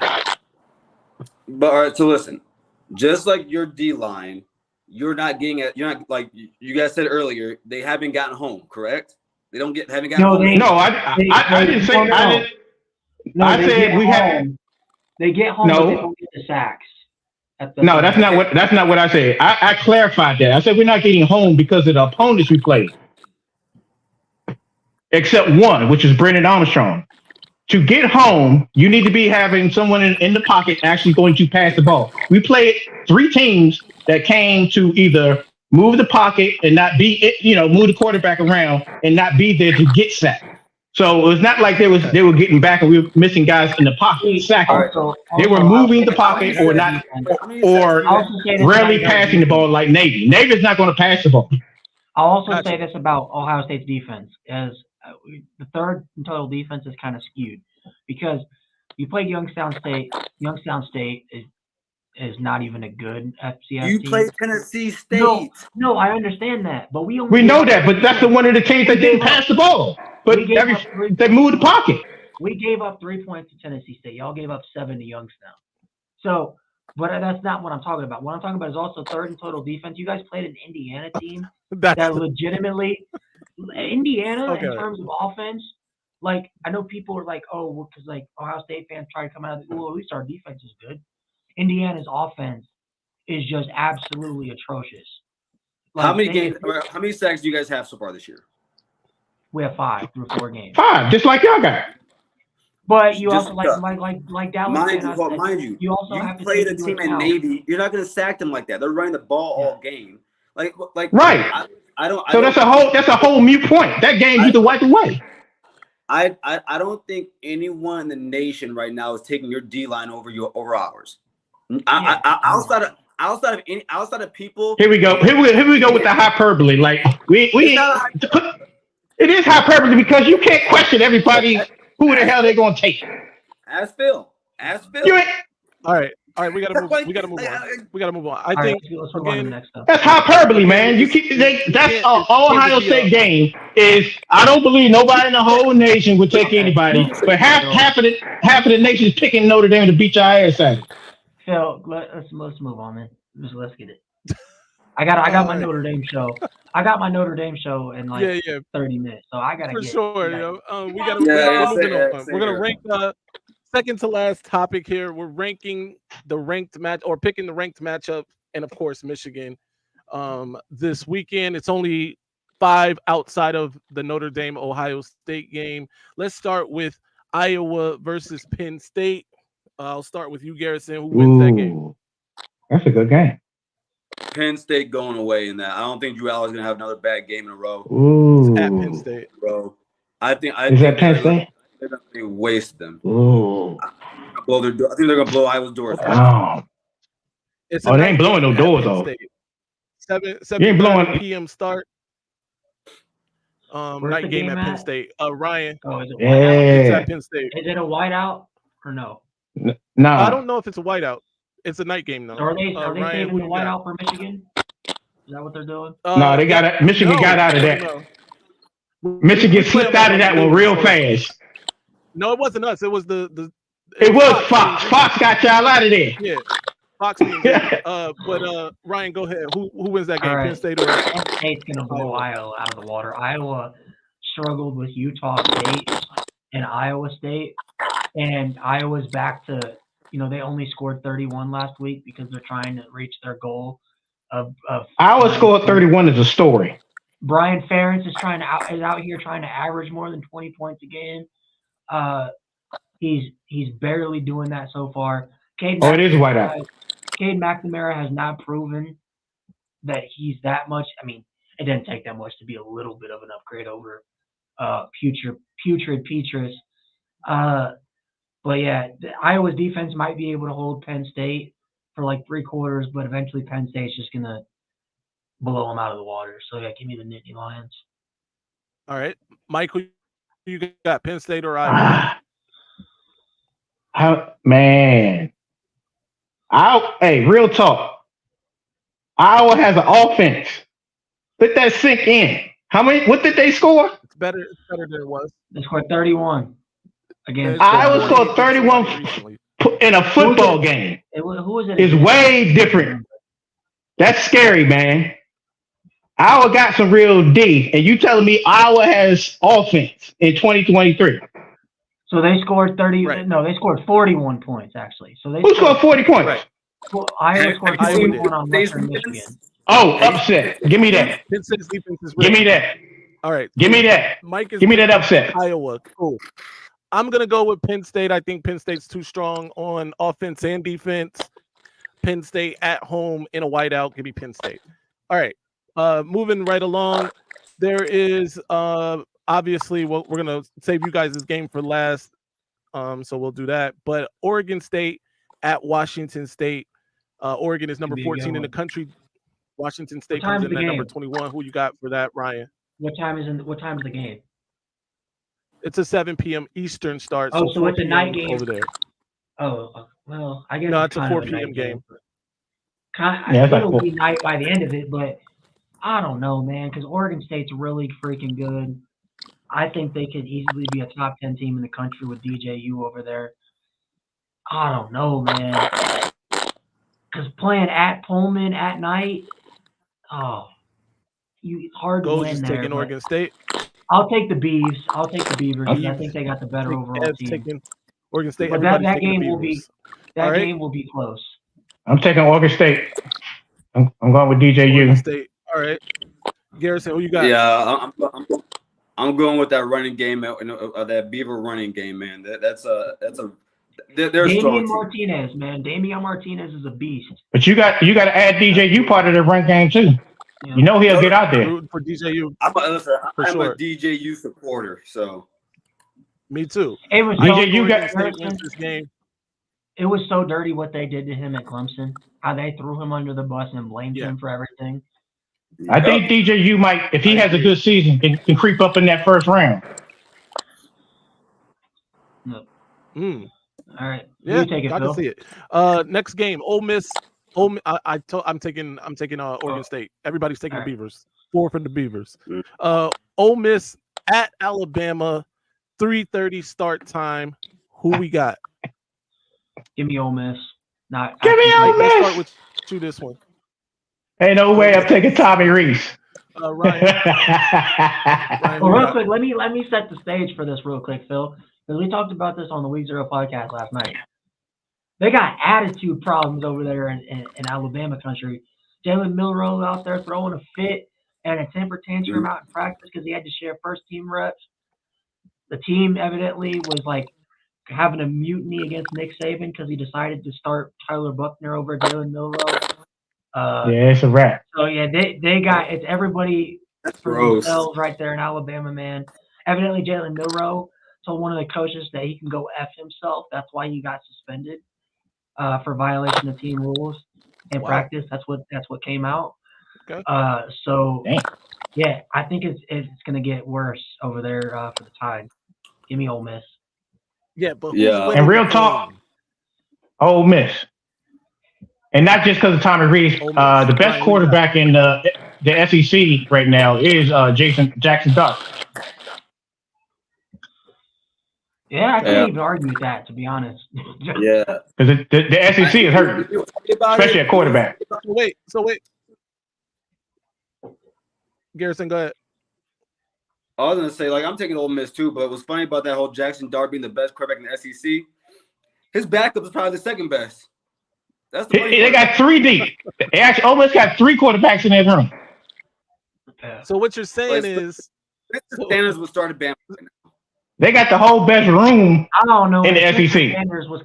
S9: But all right, so listen, just like your D line, you're not like you guys said earlier. They haven't gotten home, correct? They haven't gotten home.
S5: I didn't say. I said we had.
S7: They get home, but they don't get the sacks.
S5: No, that's not what I said. I clarified that. I said we're not getting home because of the opponents we played, except one, which is Brendan Armstrong. To get home, you need to be having someone in the pocket actually going to pass the ball. We played 3 teams that came to either move the pocket and not be, move the quarterback around and not be there to get sacked. So it was not like they were getting back and we were missing guys in the pocket sacking. They were moving the pocket or not, or rarely passing the ball like Navy. Navy's not going to pass the ball.
S7: I'll also say this about Ohio State's defense: is the third in total defense is kind of skewed because you played Youngstown State. Youngstown State is not even a good FCS team.
S9: You played Tennessee State.
S7: No, I understand that, but we
S5: know that, but that's the one of the teams that didn't pass the ball. But they moved the pocket.
S7: We gave up 3 points to Tennessee State. Y'all gave up 7 to Youngstown. So, but that's not what I'm talking about. What I'm talking about is also third in total defense. You guys played an Indiana team that legitimately, Indiana in terms of offense. Like I know people are like, oh, well, because like Ohio State fans try to come out. Well, at least our defense is good. Indiana's offense is just absolutely atrocious. Like,
S9: how many sacks do you guys have so far this year?
S7: We have 5 through 4 games.
S5: 5, just like y'all got.
S7: But you also like Dallas.
S9: Mind you, you have played a team in Navy. You're not going to sack them like that. They're running the ball all game. Like
S5: right.
S9: I don't.
S5: That's a whole mute point. That game you can wipe away.
S9: I don't think anyone in the nation right now is taking your D line over ours. Outside of people.
S5: Here we go with the hyperbole. Like it is hyperbole because you can't question everybody who the hell they're gonna take.
S9: Ask Phil.
S3: All right. We gotta move on. I think again,
S5: that's hyperbole, man. You keep that's Ohio State game is. I don't believe nobody in the whole nation would take anybody, but half of the nation is picking Notre Dame to beat your ass at it.
S7: Phil, let's move on, man. Let's get it. I got my Notre Dame show. I got my Notre Dame show in 30 minutes, so I gotta
S3: for
S7: get
S3: sure. We're gonna rank second to last topic here. We're ranking the ranked match or picking the ranked matchup, and of course Michigan. This weekend, it's only 5 outside of the Notre Dame Ohio State game. Let's start with Iowa versus Penn State. I'll start with you, Garrison. Who wins that game?
S5: That's a good game.
S9: Penn State going away in that. I don't think Drew Allen's gonna have another bad game in a row.
S5: Ooh.
S3: It's at Penn State,
S9: bro. I think
S5: that Penn State?
S9: They're gonna waste them.
S5: Ooh.
S9: I think they're gonna blow Iowa's doors.
S5: Oh. They ain't blowing no doors though.
S3: 7 p.m. start. Night game at Penn State. Ryan. It's at Penn State.
S7: Is it a whiteout or no?
S5: No.
S3: I don't know if it's a whiteout. It's a night game though.
S7: So are they saving the whiteout for Michigan? Is that what they're doing?
S5: No, they got it. Michigan got out of that. Michigan slipped out of that one real fast.
S3: No, it wasn't us. It was the
S5: It was Fox. Fox got y'all out of there.
S3: Yeah. Fox. But Ryan, go ahead. Who wins that game?
S7: Right.
S3: Penn State or
S7: Penn State's gonna blow Iowa out of the water. Iowa struggled with Utah State and Iowa State, and Iowa's back to they only scored 31 last week because they're trying to reach their goal of
S5: Iowa scored 31 is a story.
S7: Brian Ferentz is out here trying to average more than 20 points a game. He's barely doing that so far.
S5: It is white out.
S7: Cade McNamara has not proven that he's that much. I mean, it didn't take that much to be a little bit of an upgrade over putrid Petrus. But yeah, Iowa's defense might be able to hold Penn State for like 3 quarters, but eventually Penn State's just gonna blow them out of the water. So yeah, give me the Nittany Lions.
S3: All right, Mike, who you got, Penn State or Iowa?
S5: Man, hey, real talk. Iowa has an offense. Let that sink in. What did they score?
S3: It's better than it was.
S7: They scored 31 against
S5: Iowa scored 31 in a football game.
S7: Who was it?
S5: It's way different. That's scary, man. Iowa got some real D, and you telling me Iowa has offense in 2023?
S7: So they scored 30.
S3: Right.
S7: No, they scored 41 points actually. So
S5: Who scored 40 points?
S3: Right.
S7: Well, Iowa scored 41 on Western Michigan.
S5: Oh, upset. Give me that.
S3: Penn State's defense is
S5: Give me that.
S3: All right.
S5: Give me that.
S3: Mike is
S5: Give me that upset.
S3: Iowa. Cool. I'm gonna go with Penn State. I think Penn State's too strong on offense and defense. Penn State at home in a whiteout. Give me Penn State. All right. Moving right along. There is obviously we're gonna save you guys this game for last. So we'll do that. But Oregon State at Washington State. Oregon is number 14 in the country. Washington State comes in at number 21. Who you got for that, Ryan?
S7: What time is the game?
S3: It's a 7 p.m. Eastern start.
S7: So it's a night game
S3: over there.
S7: Oh, well, I guess
S3: no, it's a 4 p.m. game.
S7: I think it'll be night by the end of it, but I don't know, man, because Oregon State's really freaking good. I think they could easily be a top 10 team in the country with DJU over there. I don't know, man. Because playing at Pullman at night, it's hard to win there.
S3: Taking Oregon State.
S7: I'll take the Beavs. I'll take the Beavers. I think they got the better overall team.
S3: Taking Oregon State.
S7: But that game will be game will be close.
S5: I'm taking Oregon State. I'm going with DJU.
S3: Oregon State. All right. Garrison, who you got?
S9: Yeah, I'm going with that running game, that Beaver running game, man. That's a they're
S7: Damian Martinez, man. Damian Martinez is a beast.
S5: But you got to add DJU part of the run game too. Yeah. You know he'll get out there.
S3: For DJU.
S9: I'm a DJU supporter, so.
S3: Me too.
S7: It was
S5: DJU got
S3: this game.
S7: It was so dirty what they did to him at Clemson. How they threw him under the bus and blamed him for everything.
S5: I think DJU might, if he has a good season, can creep up in that first round.
S7: No. All right.
S3: Yeah,
S7: take it,
S3: I
S7: Phil.
S3: can see it. Next game, Ole Miss. I'm taking Oregon State. Everybody's taking the Beavers. 4 for the Beavers. Ole Miss at Alabama, 3:30 start time. Who we got?
S7: Give me Ole Miss.
S5: Give me Ole Miss.
S3: Let's start with you this one.
S5: Ain't no way I'm taking Tommy Reese.
S3: Ryan.
S7: Well, real quick, let me set the stage for this real quick, Phil. Because we talked about this on the Week Zero podcast last night. They got attitude problems over there in Alabama country. Jalen Milroe out there throwing a fit and a temper tantrum out in practice because he had to share first team reps. The team evidently was like having a mutiny against Nick Saban because he decided to start Tyler Buckner over Jalen Milroe.
S5: Yeah, it's a wrap.
S7: So yeah, it's everybody for
S9: gross.
S7: themselves right there in Alabama, man. Evidently, Jalen Milroe told one of the coaches that he can go F himself. That's why he got suspended for violation of team rules in practice. That's what came out.
S3: Okay.
S7: So yeah, I think it's gonna get worse over there for the Tide. Give me Ole Miss.
S3: Yeah, but
S5: and real talk, Ole Miss. And not just because of Tommy Reese. The best quarterback in the SEC right now is Jackson Dart.
S7: Yeah, I can't even argue with that, to be honest.
S9: Yeah.
S5: Because the SEC is hurt, especially at quarterback.
S3: So wait. Garrison, go ahead.
S9: I was going to say, I'm taking Ole Miss too, but what's funny about that whole Jackson Dart being the best quarterback in the SEC, his backup is probably the second best. That's they got
S5: 3 deep. Ole Miss got 3 quarterbacks in that room.
S3: So what you're saying is
S9: Sanders would start a Bama.
S5: They got the whole best room
S7: I don't know.
S5: in the
S7: Spencer
S5: SEC.
S7: Sanders was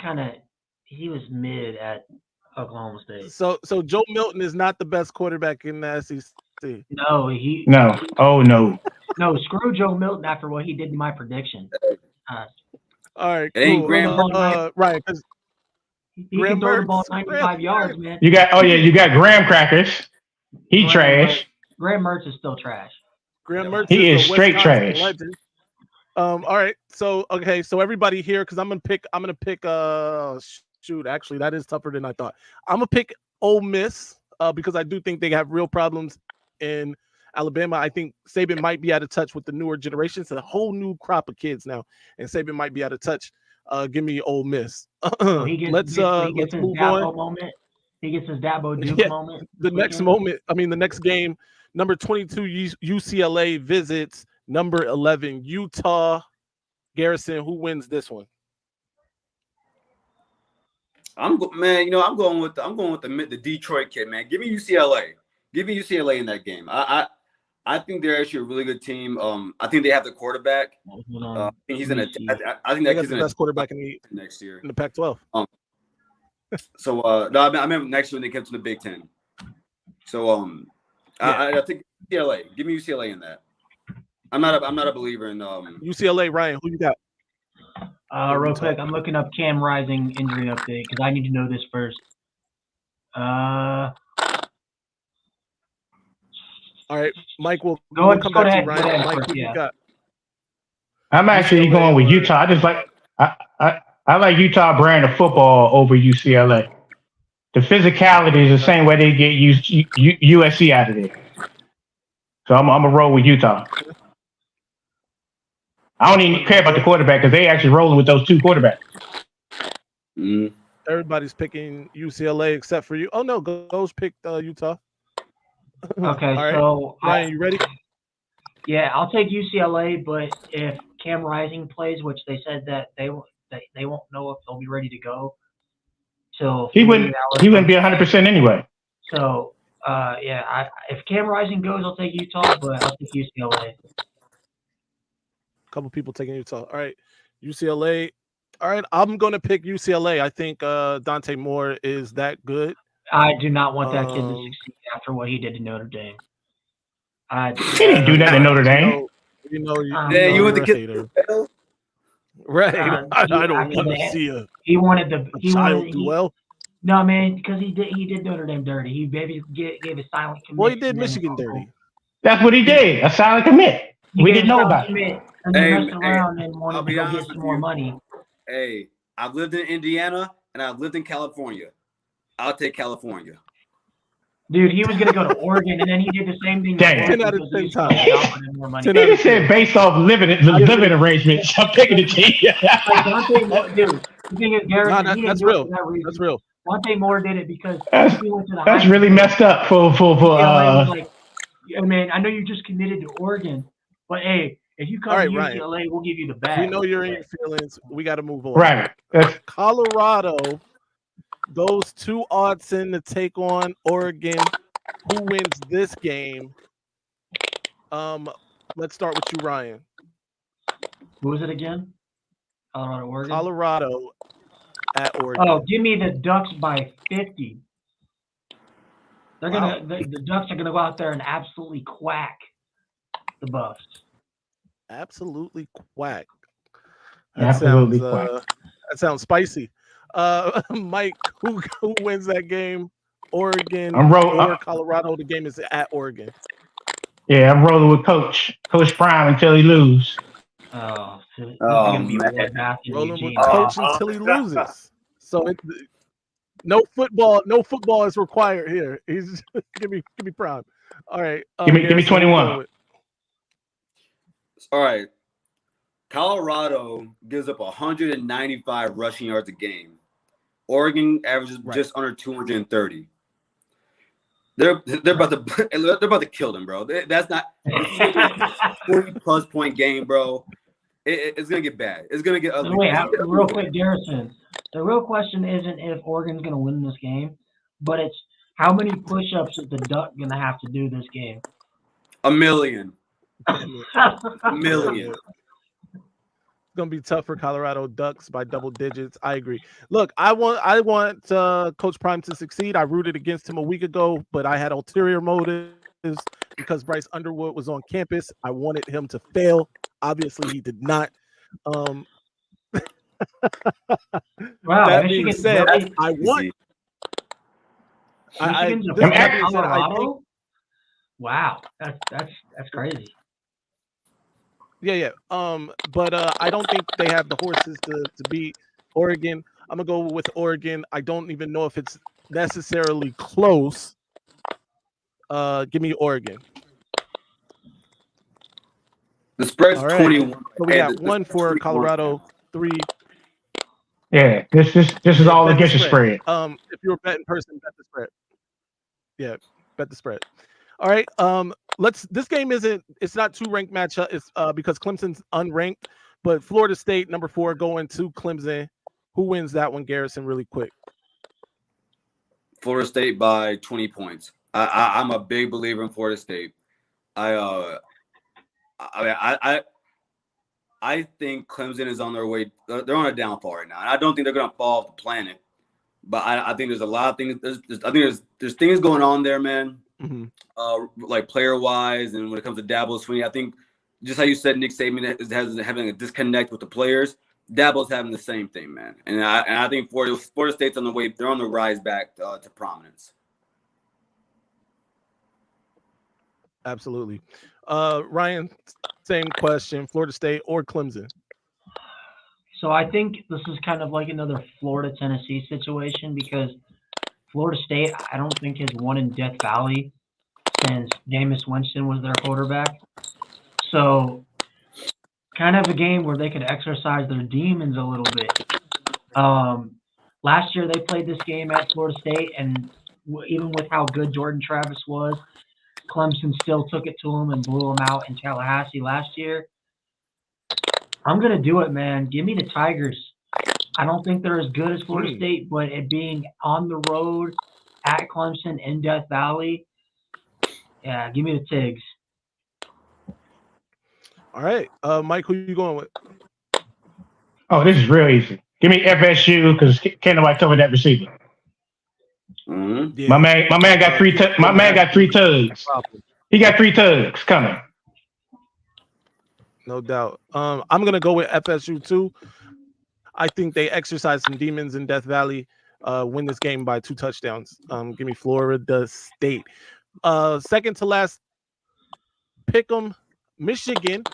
S7: he was mid at Oklahoma State.
S3: So Joe Milton is not the best quarterback in the SEC.
S7: No,
S5: No,
S7: screw Joe Milton after what he did in my prediction.
S3: All right,
S9: It ain't
S3: cool.
S9: Graham
S3: Right, because
S7: He can throw the ball 95 yards, man.
S5: you got Graham Crackers. He trash.
S7: Graham Mertz is still trash.
S3: Graham Mertz
S5: He is
S3: a
S5: straight
S3: Wisconsin
S5: trash.
S3: legend. All right, so everybody here, because I'm gonna pick. Shoot, actually, that is tougher than I thought. I'm gonna pick Ole Miss because I do think they have real problems in Alabama. I think Saban might be out of touch with the newer generation. It's a whole new crop of kids now, and Saban might be out of touch. Give me Ole Miss. Let's move on.
S7: Moment. He gets his Dabo Duke moment.
S3: The next game, number 22 UCLA visits number 11 Utah. Garrison, who wins this one?
S9: I'm going with the Detroit kid, man. Give me UCLA. Give me UCLA in that game. I think they're actually a really good team. I think they have the quarterback. I think he's I think that kid's
S3: the best quarterback
S9: next year
S3: in the Pac-12.
S9: So I remember next year when they came to the Big Ten. So I think UCLA. Give me UCLA in that. I'm not a believer in
S3: UCLA. Ryan, who you got?
S7: Real quick, I'm looking up Cam Rising injury update because I need to know this first.
S3: All right, Mike, we'll come
S7: go
S3: back
S7: ahead,
S3: to Ryan. Mike,
S7: first,
S3: who you got?
S5: I'm actually going with Utah. I just like I like Utah brand of football over UCLA. The physicality is the same way they get USC out of there. So I'm gonna roll with Utah. I don't even care about the quarterback because they actually rolling with those two quarterbacks.
S3: Everybody's picking UCLA except for you. Oh no, Goes picked Utah.
S7: Okay,
S3: all right.
S7: So
S3: Ryan, you ready?
S7: Yeah, I'll take UCLA, but if Cam Rising plays, which they said that they won't know if they'll be ready to go. So
S5: he wouldn't be 100% anyway.
S7: So if Cam Rising goes, I'll take Utah, but I'll take UCLA.
S3: A couple people taking Utah. All right, UCLA. All right, I'm going to pick UCLA. I think Dante Moore is that good.
S7: I do not want that kid to succeed after what he did to Notre Dame.
S5: He didn't do that to Notre Dame.
S9: You want the kid?
S3: Right. I don't want to see a child do well.
S7: No, man, because he did Notre Dame dirty. He maybe gave a silent commit.
S3: Well, he did Michigan dirty.
S5: That's what he did. A silent commit. We didn't know about it.
S7: And then messed around and wanted to go get some more money.
S9: Hey, I've lived in Indiana and I've lived in California. I'll take California.
S7: Dude, he was going to go to Oregon, and then he did the same thing.
S3: 10 out of 10 times.
S5: He just said based off living arrangements, I'm picking the team.
S7: Dude, the thing is, Garrett,
S3: that's real. That's real.
S7: Dante Moore did it because he went to the
S5: That's really messed up for
S7: man, I know you just committed to Oregon, but hey, if you come to UCLA, Ryan, we'll give you the bag.
S3: We know you're in your feelings. We got to move on.
S5: Right.
S3: Colorado goes to Autzen to take on Oregon. Who wins this game? Let's start with you, Ryan.
S7: Who is it again? Colorado, Oregon?
S3: Colorado at Oregon.
S7: Oh, give me the Ducks by 50. They're the Ducks are gonna go out there and absolutely quack the Buffs.
S3: Absolutely quack.
S5: Quack.
S3: That sounds spicy. Mike, who wins that game? Oregon or Colorado? The game is at Oregon.
S5: Yeah, I'm rolling with Coach Prime until he loses.
S7: Oh man.
S3: Rolling with Coach until he loses. So no football is required here. He's give me Prime. All right.
S5: Give me 21.
S9: All right. Colorado gives up 195 rushing yards a game. Oregon averages just under 230. They're about to kill them, bro. That's not 40+ point game, bro. It's gonna get bad. It's gonna get ugly.
S7: Wait, real quick, Garrison. The real question isn't if Oregon's gonna win this game, but it's how many push-ups is the Duck gonna have to do this game.
S9: A million.
S3: Damn it.
S9: A million.
S3: It's gonna be tough for Colorado Ducks by double digits. I agree. Look, I want Coach Prime to succeed. I rooted against him a week ago, but I had ulterior motives because Bryce Underwood was on campus. I wanted him to fail. Obviously, he did not.
S7: Wow,
S3: That being
S7: Michigan's
S3: said,
S7: really,
S3: I want.
S7: Michigan's
S3: That
S7: above
S3: being said, I think,
S7: Colorado. Wow, that's crazy.
S3: yeah. But I don't think they have the horses to beat Oregon. I'm gonna go with Oregon. I don't even know if it's necessarily close. Give me Oregon.
S9: The spread's
S3: All right.
S9: 21.
S3: So we got one for Colorado, 3.
S5: Yeah, this is all
S3: Bet the
S5: against the spread.
S3: If you're a betting person, bet the spread. Yeah, bet the spread. All right. This game it's not 2 ranked matchup. It's because Clemson's unranked, but Florida State number 4 going to Clemson. Who wins that one, Garrison? Really quick.
S9: Florida State by 20 points. I'm a big believer in Florida State. I think Clemson is on their way. They're on a downfall right now. I don't think they're going to fall off the planet. But I think there's a lot of things. I think there's things going on there, man.
S3: Mm-hmm.
S9: Like player wise, and when it comes to Dabo Swinney, I think just how you said Nick Saban has having a disconnect with the players. Dabo's having the same thing, man. And I think Florida State's on the way. They're on the rise back to prominence.
S3: Absolutely. Ryan, same question. Florida State or Clemson?
S7: So I think this is kind of like another Florida-Tennessee situation because Florida State, I don't think, has won in Death Valley since Jameis Winston was their quarterback. So kind of a game where they could exercise their demons a little bit. Last year they played this game at Florida State, and even with how good Jordan Travis was, Clemson still took it to them and blew them out in Tallahassee last year. I'm going to do it, man. Give me the Tigers. I don't think they're as good as Florida State, but it being on the road at Clemson in Death Valley, yeah, give me the Tigs.
S3: All right. Mike, who you going with?
S5: Oh, this is real easy. Give me FSU because can't nobody cover that receiver.
S9: Mm-hmm.
S3: Yeah.
S5: My man got three. My man got 3 tugs. He got 3 tugs coming.
S3: No doubt. I'm gonna go with FSU too. I think they exercise some demons in Death Valley. Win this game by 2 touchdowns. Give me Florida State. Second to last pick'em. Michigan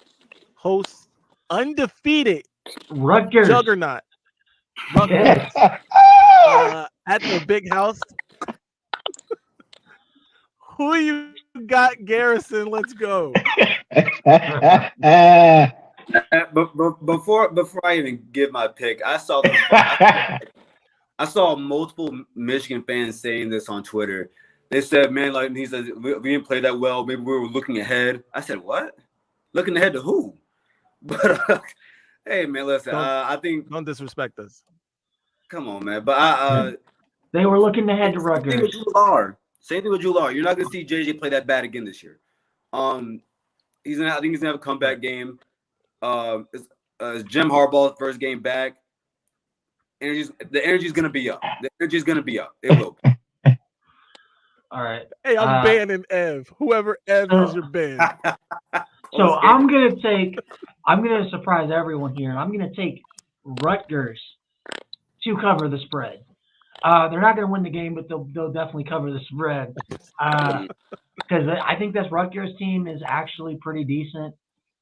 S3: hosts undefeated
S7: Rutgers
S3: juggernaut.
S7: Yes.
S3: At the big house. Who you got, Garrison? Let's go.
S9: But before I even give my pick, I saw multiple Michigan fans saying this on Twitter. They said, "Man, like he said, we didn't play that well. Maybe we were looking ahead." I said, "What? Looking ahead to who?" But hey, man, listen. I think
S3: don't disrespect us.
S9: Come on, man. But
S7: they were looking ahead to Rutgers.
S9: Same thing with Jular. You're not gonna see JJ play that bad again this year. I think he's gonna have a comeback game. It's Jim Harbaugh's first game back. The energy's gonna be up. The energy's gonna be up. It will.
S7: All right.
S3: Hey, I'm banning Ev. Whoever Ev is your ban.
S7: So I'm gonna surprise everyone here. I'm gonna take Rutgers to cover the spread. They're not gonna win the game, but they'll definitely cover the spread. Because I think this Rutgers team is actually pretty decent.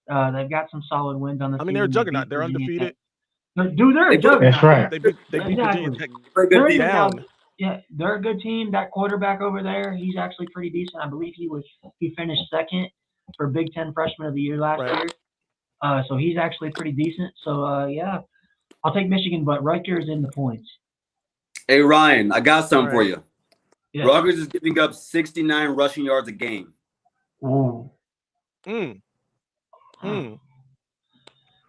S7: They've got some solid wins on the season.
S3: I mean, they're a juggernaut. They're undefeated.
S7: They're a juggernaut.
S5: That's right.
S3: They beat Virginia Tech.
S7: They're
S3: down.
S7: Yeah, they're a good team. That quarterback over there, he's actually pretty decent. I believe he finished second for Big Ten Freshman of the Year last year. So he's actually pretty decent. So yeah, I'll take Michigan, but Rutgers in the points.
S9: Hey Ryan, I got something for you.
S7: Yes.
S9: Rutgers is giving up 69 rushing yards a game.
S7: Ooh.
S3: Mm. Mm.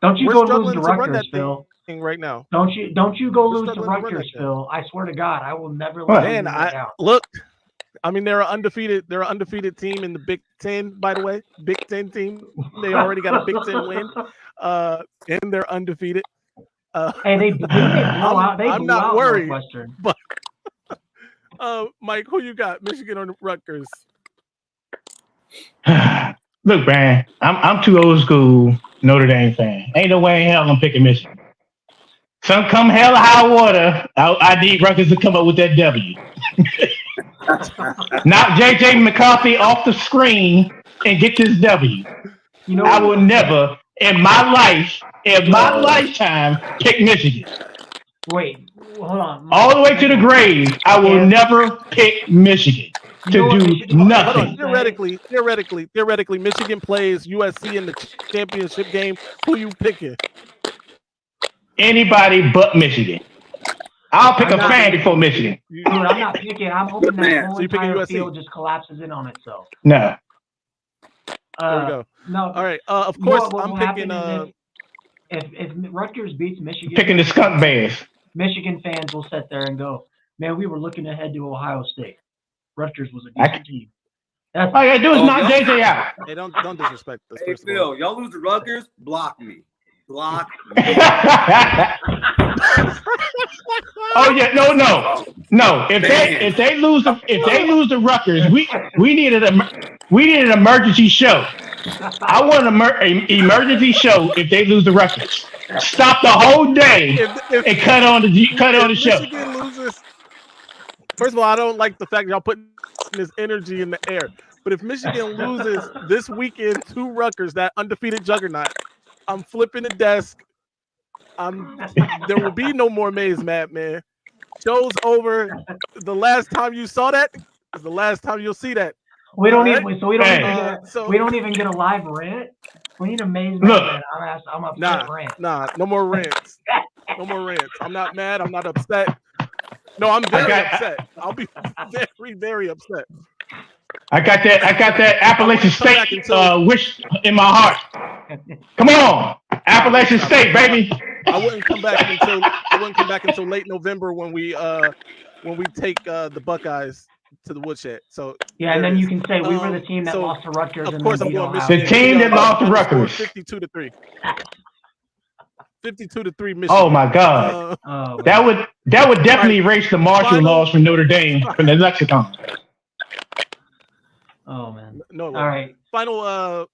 S7: Don't you
S3: We're
S7: go
S3: struggling
S7: lose to
S3: to run
S7: Rutgers,
S3: that
S7: Phil.
S3: thing right now.
S7: Don't you go
S3: We're
S7: lose to
S3: struggling to run
S7: Rutgers,
S3: that
S7: Phil. I swear to God, I will never let you
S3: Man,
S7: do that out.
S3: look, I mean, they're an undefeated team in the Big Ten, by the way. Big Ten team. They already got a Big Ten win. And they're undefeated.
S7: Hey, they blow out. They
S3: I'm
S7: blew
S3: not
S7: out
S3: worried.
S7: Northwestern.
S3: But Mike, who you got? Michigan or Rutgers?
S5: Look, man, I'm too old school Notre Dame fan. Ain't no way in hell I'm picking Michigan. Some come hell or high water, I need Rutgers to come up with that W. Knock J.J. McCarthy off the screen and get this W.
S7: You know,
S5: I will never in my lifetime pick Michigan.
S7: Wait, hold on.
S5: All the way to the grave, I will never pick Michigan to do nothing.
S3: Theoretically, Michigan plays USC in the championship game. Who you picking?
S5: Anybody but Michigan. I'll pick a fan before Michigan.
S7: Dude, I'm not picking. I'm hoping that whole entire field just collapses in on itself.
S5: No.
S3: There we go.
S7: No.
S3: All right. Of course, I'm picking.
S7: If Rutgers beats Michigan,
S5: picking the Skunk Bears.
S7: Michigan fans will sit there and go, "Man, we were looking ahead to Ohio State. Rutgers was a decent team."
S5: All you gotta do is knock JJ out.
S3: Hey, don't disrespect us.
S9: Hey, Phil, y'all lose to Rutgers, block me. Block me.
S5: Oh yeah, no. If they lose to Rutgers, we need an emergency show. I want an emergency show if they lose to Rutgers. Stop the whole day and cut on the show.
S3: Michigan loses. First of all, I don't like the fact y'all putting this energy in the air. But if Michigan loses this weekend to Rutgers, that undefeated juggernaut, I'm flipping the desk. There will be no more Maze Madman. Show's over. The last time you saw that is the last time you'll see that.
S7: We don't even get a live rant. We need a Maze Madman. I'm upset rant.
S3: No more rants. No more rants. I'm not mad. I'm not upset. No, I'm very upset. I'll be very, very upset.
S5: I got that Appalachian State wish in my heart. Come on, Appalachian State, baby.
S3: I wouldn't come back until late November when we take the Buckeyes to the woodshed. So
S7: yeah, and then you can say we were the team that lost to Rutgers.
S3: Of course, I'm going
S5: Michigan. The team that lost to Rutgers.
S3: 52-3. 52-3 Michigan.
S5: Oh my God. That would definitely erase the martial laws from Notre Dame from the lexicon.
S7: Oh man.
S3: No.
S7: All right.
S3: Final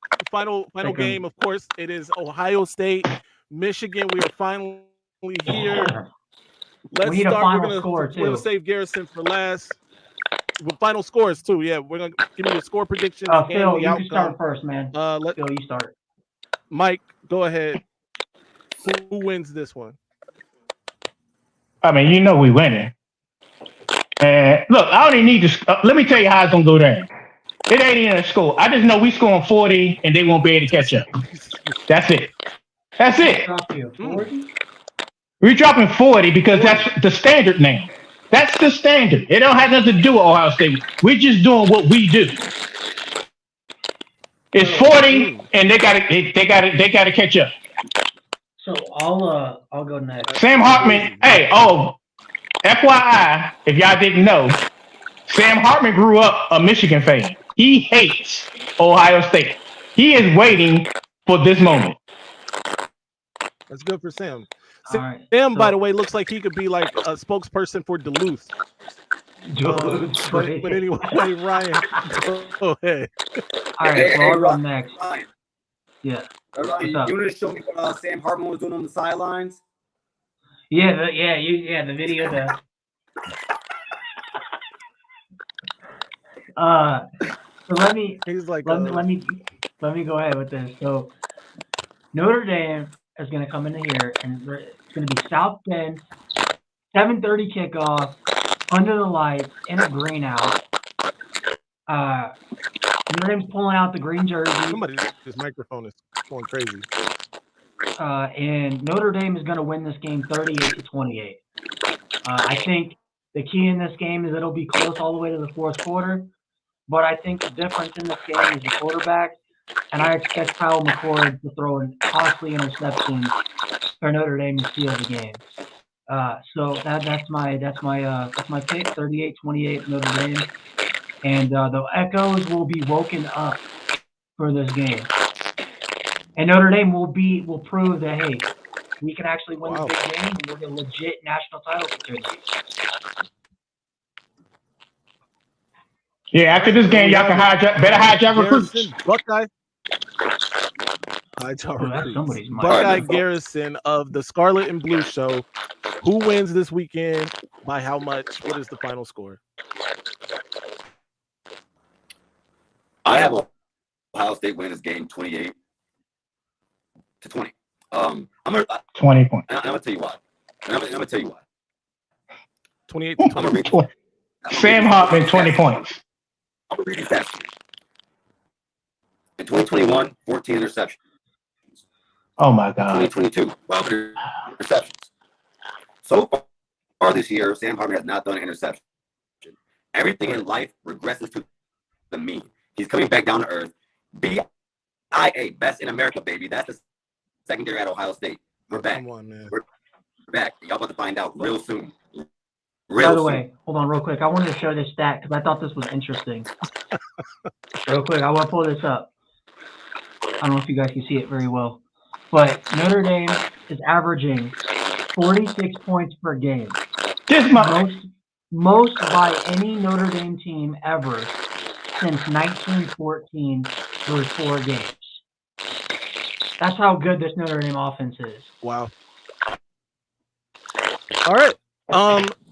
S3: game. Of course, it is Ohio State, Michigan. We are finally here. Let's
S7: we need
S3: start.
S7: A final score too.
S3: We're gonna save Garrison for last. Final scores too. Yeah, we're gonna give you a score prediction.
S7: Phil, you can start first, man. Phil, you start.
S3: Mike, go ahead. Who wins this one?
S5: I mean, you know we winning. And look, I don't even need to. Let me tell you how it's gonna go down. It ain't even a score. I just know we scoring 40 and they won't be able to catch up. That's it. We're dropping 40 because that's the standard now. That's the standard. It don't have nothing to do with Ohio State. We're just doing what we do. It's 40 and they gotta catch up.
S7: So I'll go next.
S5: Sam Hartman. Hey, FYI, if y'all didn't know, Sam Hartman grew up a Michigan fan. He hates Ohio State. He is waiting for this moment.
S3: That's good for Sam.
S7: Right,
S3: Sam, by the way, looks like he could be like a spokesperson for Duluth. But anyway, Ryan, go ahead.
S7: All right, so I'll go next. Yeah.
S9: You want to show me what Sam Hartman was doing on the sidelines?
S7: Yeah, the video. So let me go ahead with this. So Notre Dame is going to come into here, and it's going to be South Bend, 7:30 kickoff, under the lights in a green out. Notre Dame's pulling out the green jersey.
S3: This microphone is going crazy.
S7: And Notre Dame is going to win this game 38-28. I think the key in this game is it'll be close all the way to the fourth quarter. But I think the difference in this game is the quarterback, and I expect Kyle McCord to throw a costly interception for Notre Dame to steal the game. So that's my pick, 38-28 Notre Dame. and the echoes will be woken up for this game. And Notre Dame will prove that, hey, we can actually win the big game and we'll get legit national title contenders.
S5: Yeah, after this game, y'all can better hide your recruits.
S3: Buckeye. Buckeye Garrison of the Scarlet and Blue Show. Who wins this weekend? By how much? What is the final score?
S9: I have Ohio State win this game 28-20. I'm gonna
S5: 20 points.
S9: I'm gonna tell you why. I'm gonna tell you why.
S3: 28-20.
S5: Sam Hartman, 20 points.
S9: I'm gonna read these stats. In 2021, 14 interceptions.
S5: Oh my God.
S9: 2022, 12 interceptions. So far this year, Sam Hartman has not done an interception. Everything in life regresses to the mean. He's coming back down to earth. BIA, best in America, baby. That's the secondary at Ohio State. We're back.
S3: Come on, man.
S9: We're back. Y'all about to find out real soon.
S7: By the way, hold on real quick. I wanted to show this stat because I thought this was interesting. Real quick, I want to pull this up. I don't know if you guys can see it very well. But Notre Dame is averaging 46 points per game. Most by any Notre Dame team ever since 1914 through 4 games. That's how good this Notre Dame offense is.
S3: Wow. All right.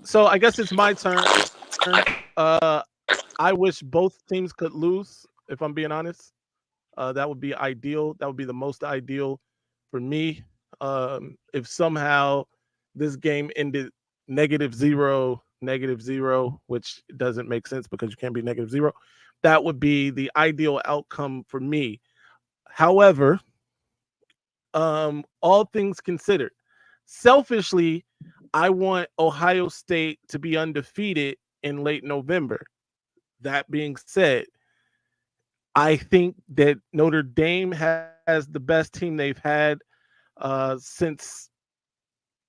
S3: So I guess it's my turn. I wish both teams could lose, if I'm being honest. That would be ideal. That would be the most ideal for me. If somehow this game ended -0, which doesn't make sense because you can't be -0, that would be the ideal outcome for me. However, all things considered, selfishly, I want Ohio State to be undefeated in late November. That being said, I think that Notre Dame has the best team they've had since,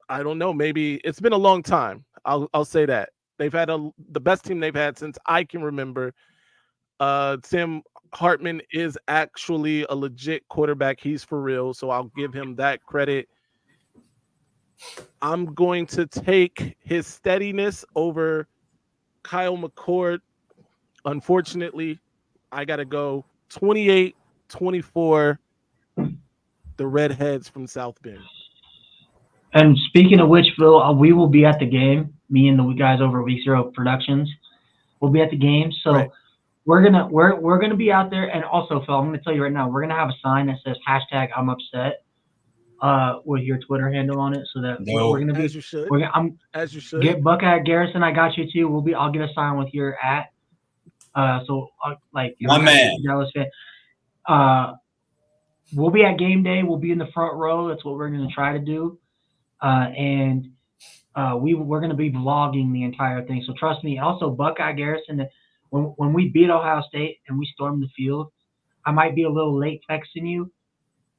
S3: I don't know, maybe it's been a long time. I'll say that. They've had the best team they've had since I can remember. Sam Hartman is actually a legit quarterback. He's for real, so I'll give him that credit. I'm going to take his steadiness over Kyle McCord. Unfortunately, I got to go 28-24, the Redheads from South Bend.
S7: And speaking of which, Phil, we will be at the game. Me and the guys over at Week Zero Productions will be at the game. So
S3: right.
S7: we're gonna be out there. And also, Phil, I'm gonna tell you right now, we're gonna have a sign that says #I'm upset with your Twitter handle on it, so that we're gonna be.
S3: As you should. As you should.
S7: Get Buckeye Garrison. I got you too. I'll get a sign with your @ so like
S6: my man,
S7: Dallas fan. We'll be at game day. We'll be in the front row. That's what we're going to try to do. And we're going to be vlogging the entire thing. So trust me. Also, Buckeye Garrison, when we beat Ohio State and we storm the field, I might be a little late texting you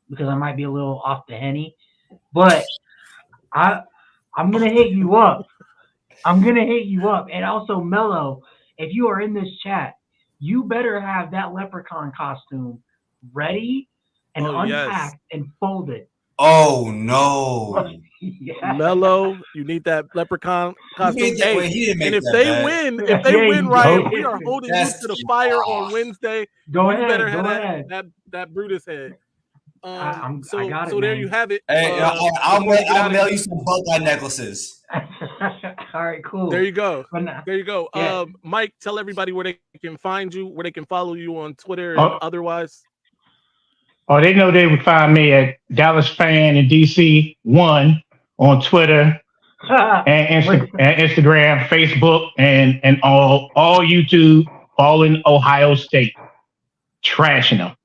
S7: because I might be a little off the henny. But I'm going to hit you up. And also, Mello, if you are in this chat, you better have that leprechaun costume ready and unpacked and folded.
S6: Oh no!
S7: Yeah.
S3: Mello, you need that leprechaun costume. And if they win, Ryan, we are holding you to the fire on Wednesday.
S7: Go ahead.
S3: Better have that Brutus head.
S7: I got it,
S3: so there
S7: man.
S3: you have it.
S6: Hey, I'll mail you some Buckeye necklaces.
S7: All right, cool.
S3: There you go. There you go.
S7: Yeah.
S3: Mike, tell everybody where they can find you, where they can follow you on Twitter and otherwise.
S5: Oh, they know they would find me at Dallas Fan in DC 1 on Twitter and Instagram, Facebook, and all YouTube, all in Ohio State. Trashing them.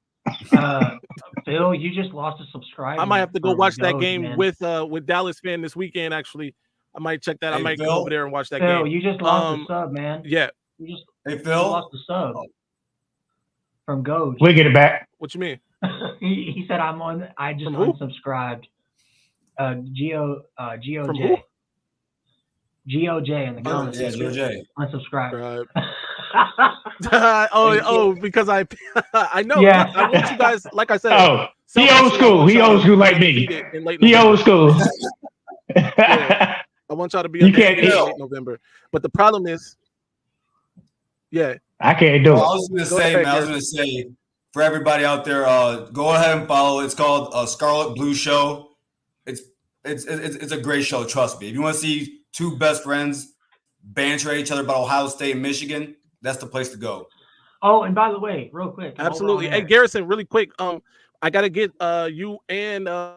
S7: Phil, you just lost a subscriber.
S3: I might have to go watch that game with Dallas Fan this weekend. Actually, I might check that. I might go over there and watch that game.
S7: Phil, you just lost a sub, man.
S3: Yeah.
S7: You just
S6: Phil
S7: lost a sub from Goj.
S5: We'll get it back.
S3: What you mean?
S7: he said I just unsubscribed. GOJ. GOJ in the comments.
S6: Yeah, GOJ.
S7: Unsubscribe.
S3: Because I know.
S5: Yeah.
S3: I want you guys, like I said.
S5: Oh, he
S3: Celtics,
S5: old
S3: I
S5: school.
S3: want
S5: He
S3: y'all
S5: old
S3: to
S5: school
S3: be
S5: like me.
S3: undefeated in late
S5: He
S3: November.
S5: old school.
S3: Yeah. I want y'all to be
S5: You
S3: undefeated
S5: can't.
S3: in late November. But the problem is, yeah.
S5: I can't do
S6: I
S5: it.
S6: was gonna
S3: Go
S6: say,
S3: ahead,
S6: man. I was
S3: Garrison.
S6: gonna say for everybody out there, go ahead and follow. It's called Scarlet Blue Show. It's a great show. Trust me. If you want to see two best friends banter at each other about Ohio State and Michigan, that's the place to go.
S7: Oh, and by the way, real quick.
S3: Absolutely. Hey, Garrison, really quick. I gotta get you and
S6: Bryce.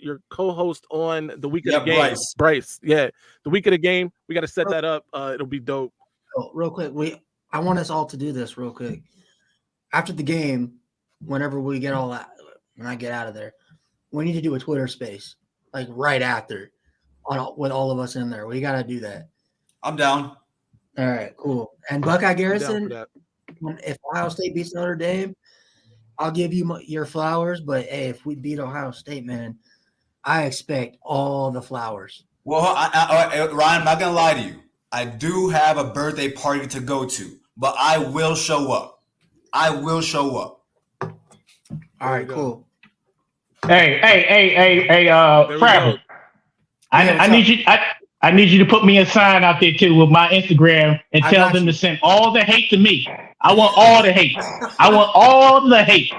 S3: your co-host on the week of
S6: Yeah,
S3: the game.
S6: Bryce.
S3: Yeah, the week of the game. We got to set that up. It'll be dope.
S1: Oh, real quick, I want us all to do this real quick. After the game, whenever we get all that, when I get out of there, we need to do a Twitter space, like right after, with all of us in there. We got to do that.
S6: I'm down.
S1: All right, cool. And Buckeye Garrison,
S3: that.
S1: if Ohio State beats Notre Dame, I'll give you your flowers. But hey, if we beat Ohio State, man, I expect all the flowers.
S6: Well, Ryan, I'm not gonna lie to you. I do have a birthday party to go to, but I will show up. I will show up.
S1: All right, cool.
S5: Hey, Frabble. I need you. I need you to put me a sign out there too with my Instagram and tell them to send all the hate to me. I want all the hate. I want all the hate.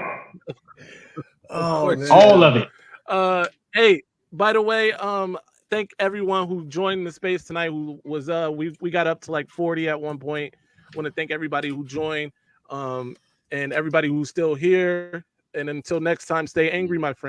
S1: Oh, man.
S5: All of it.
S3: Hey, by the way, thank everyone who joined the space tonight. Who was we got up to like 40 at one point. Want to thank everybody who joined, and everybody who's still here. And until next time, stay angry, my friend.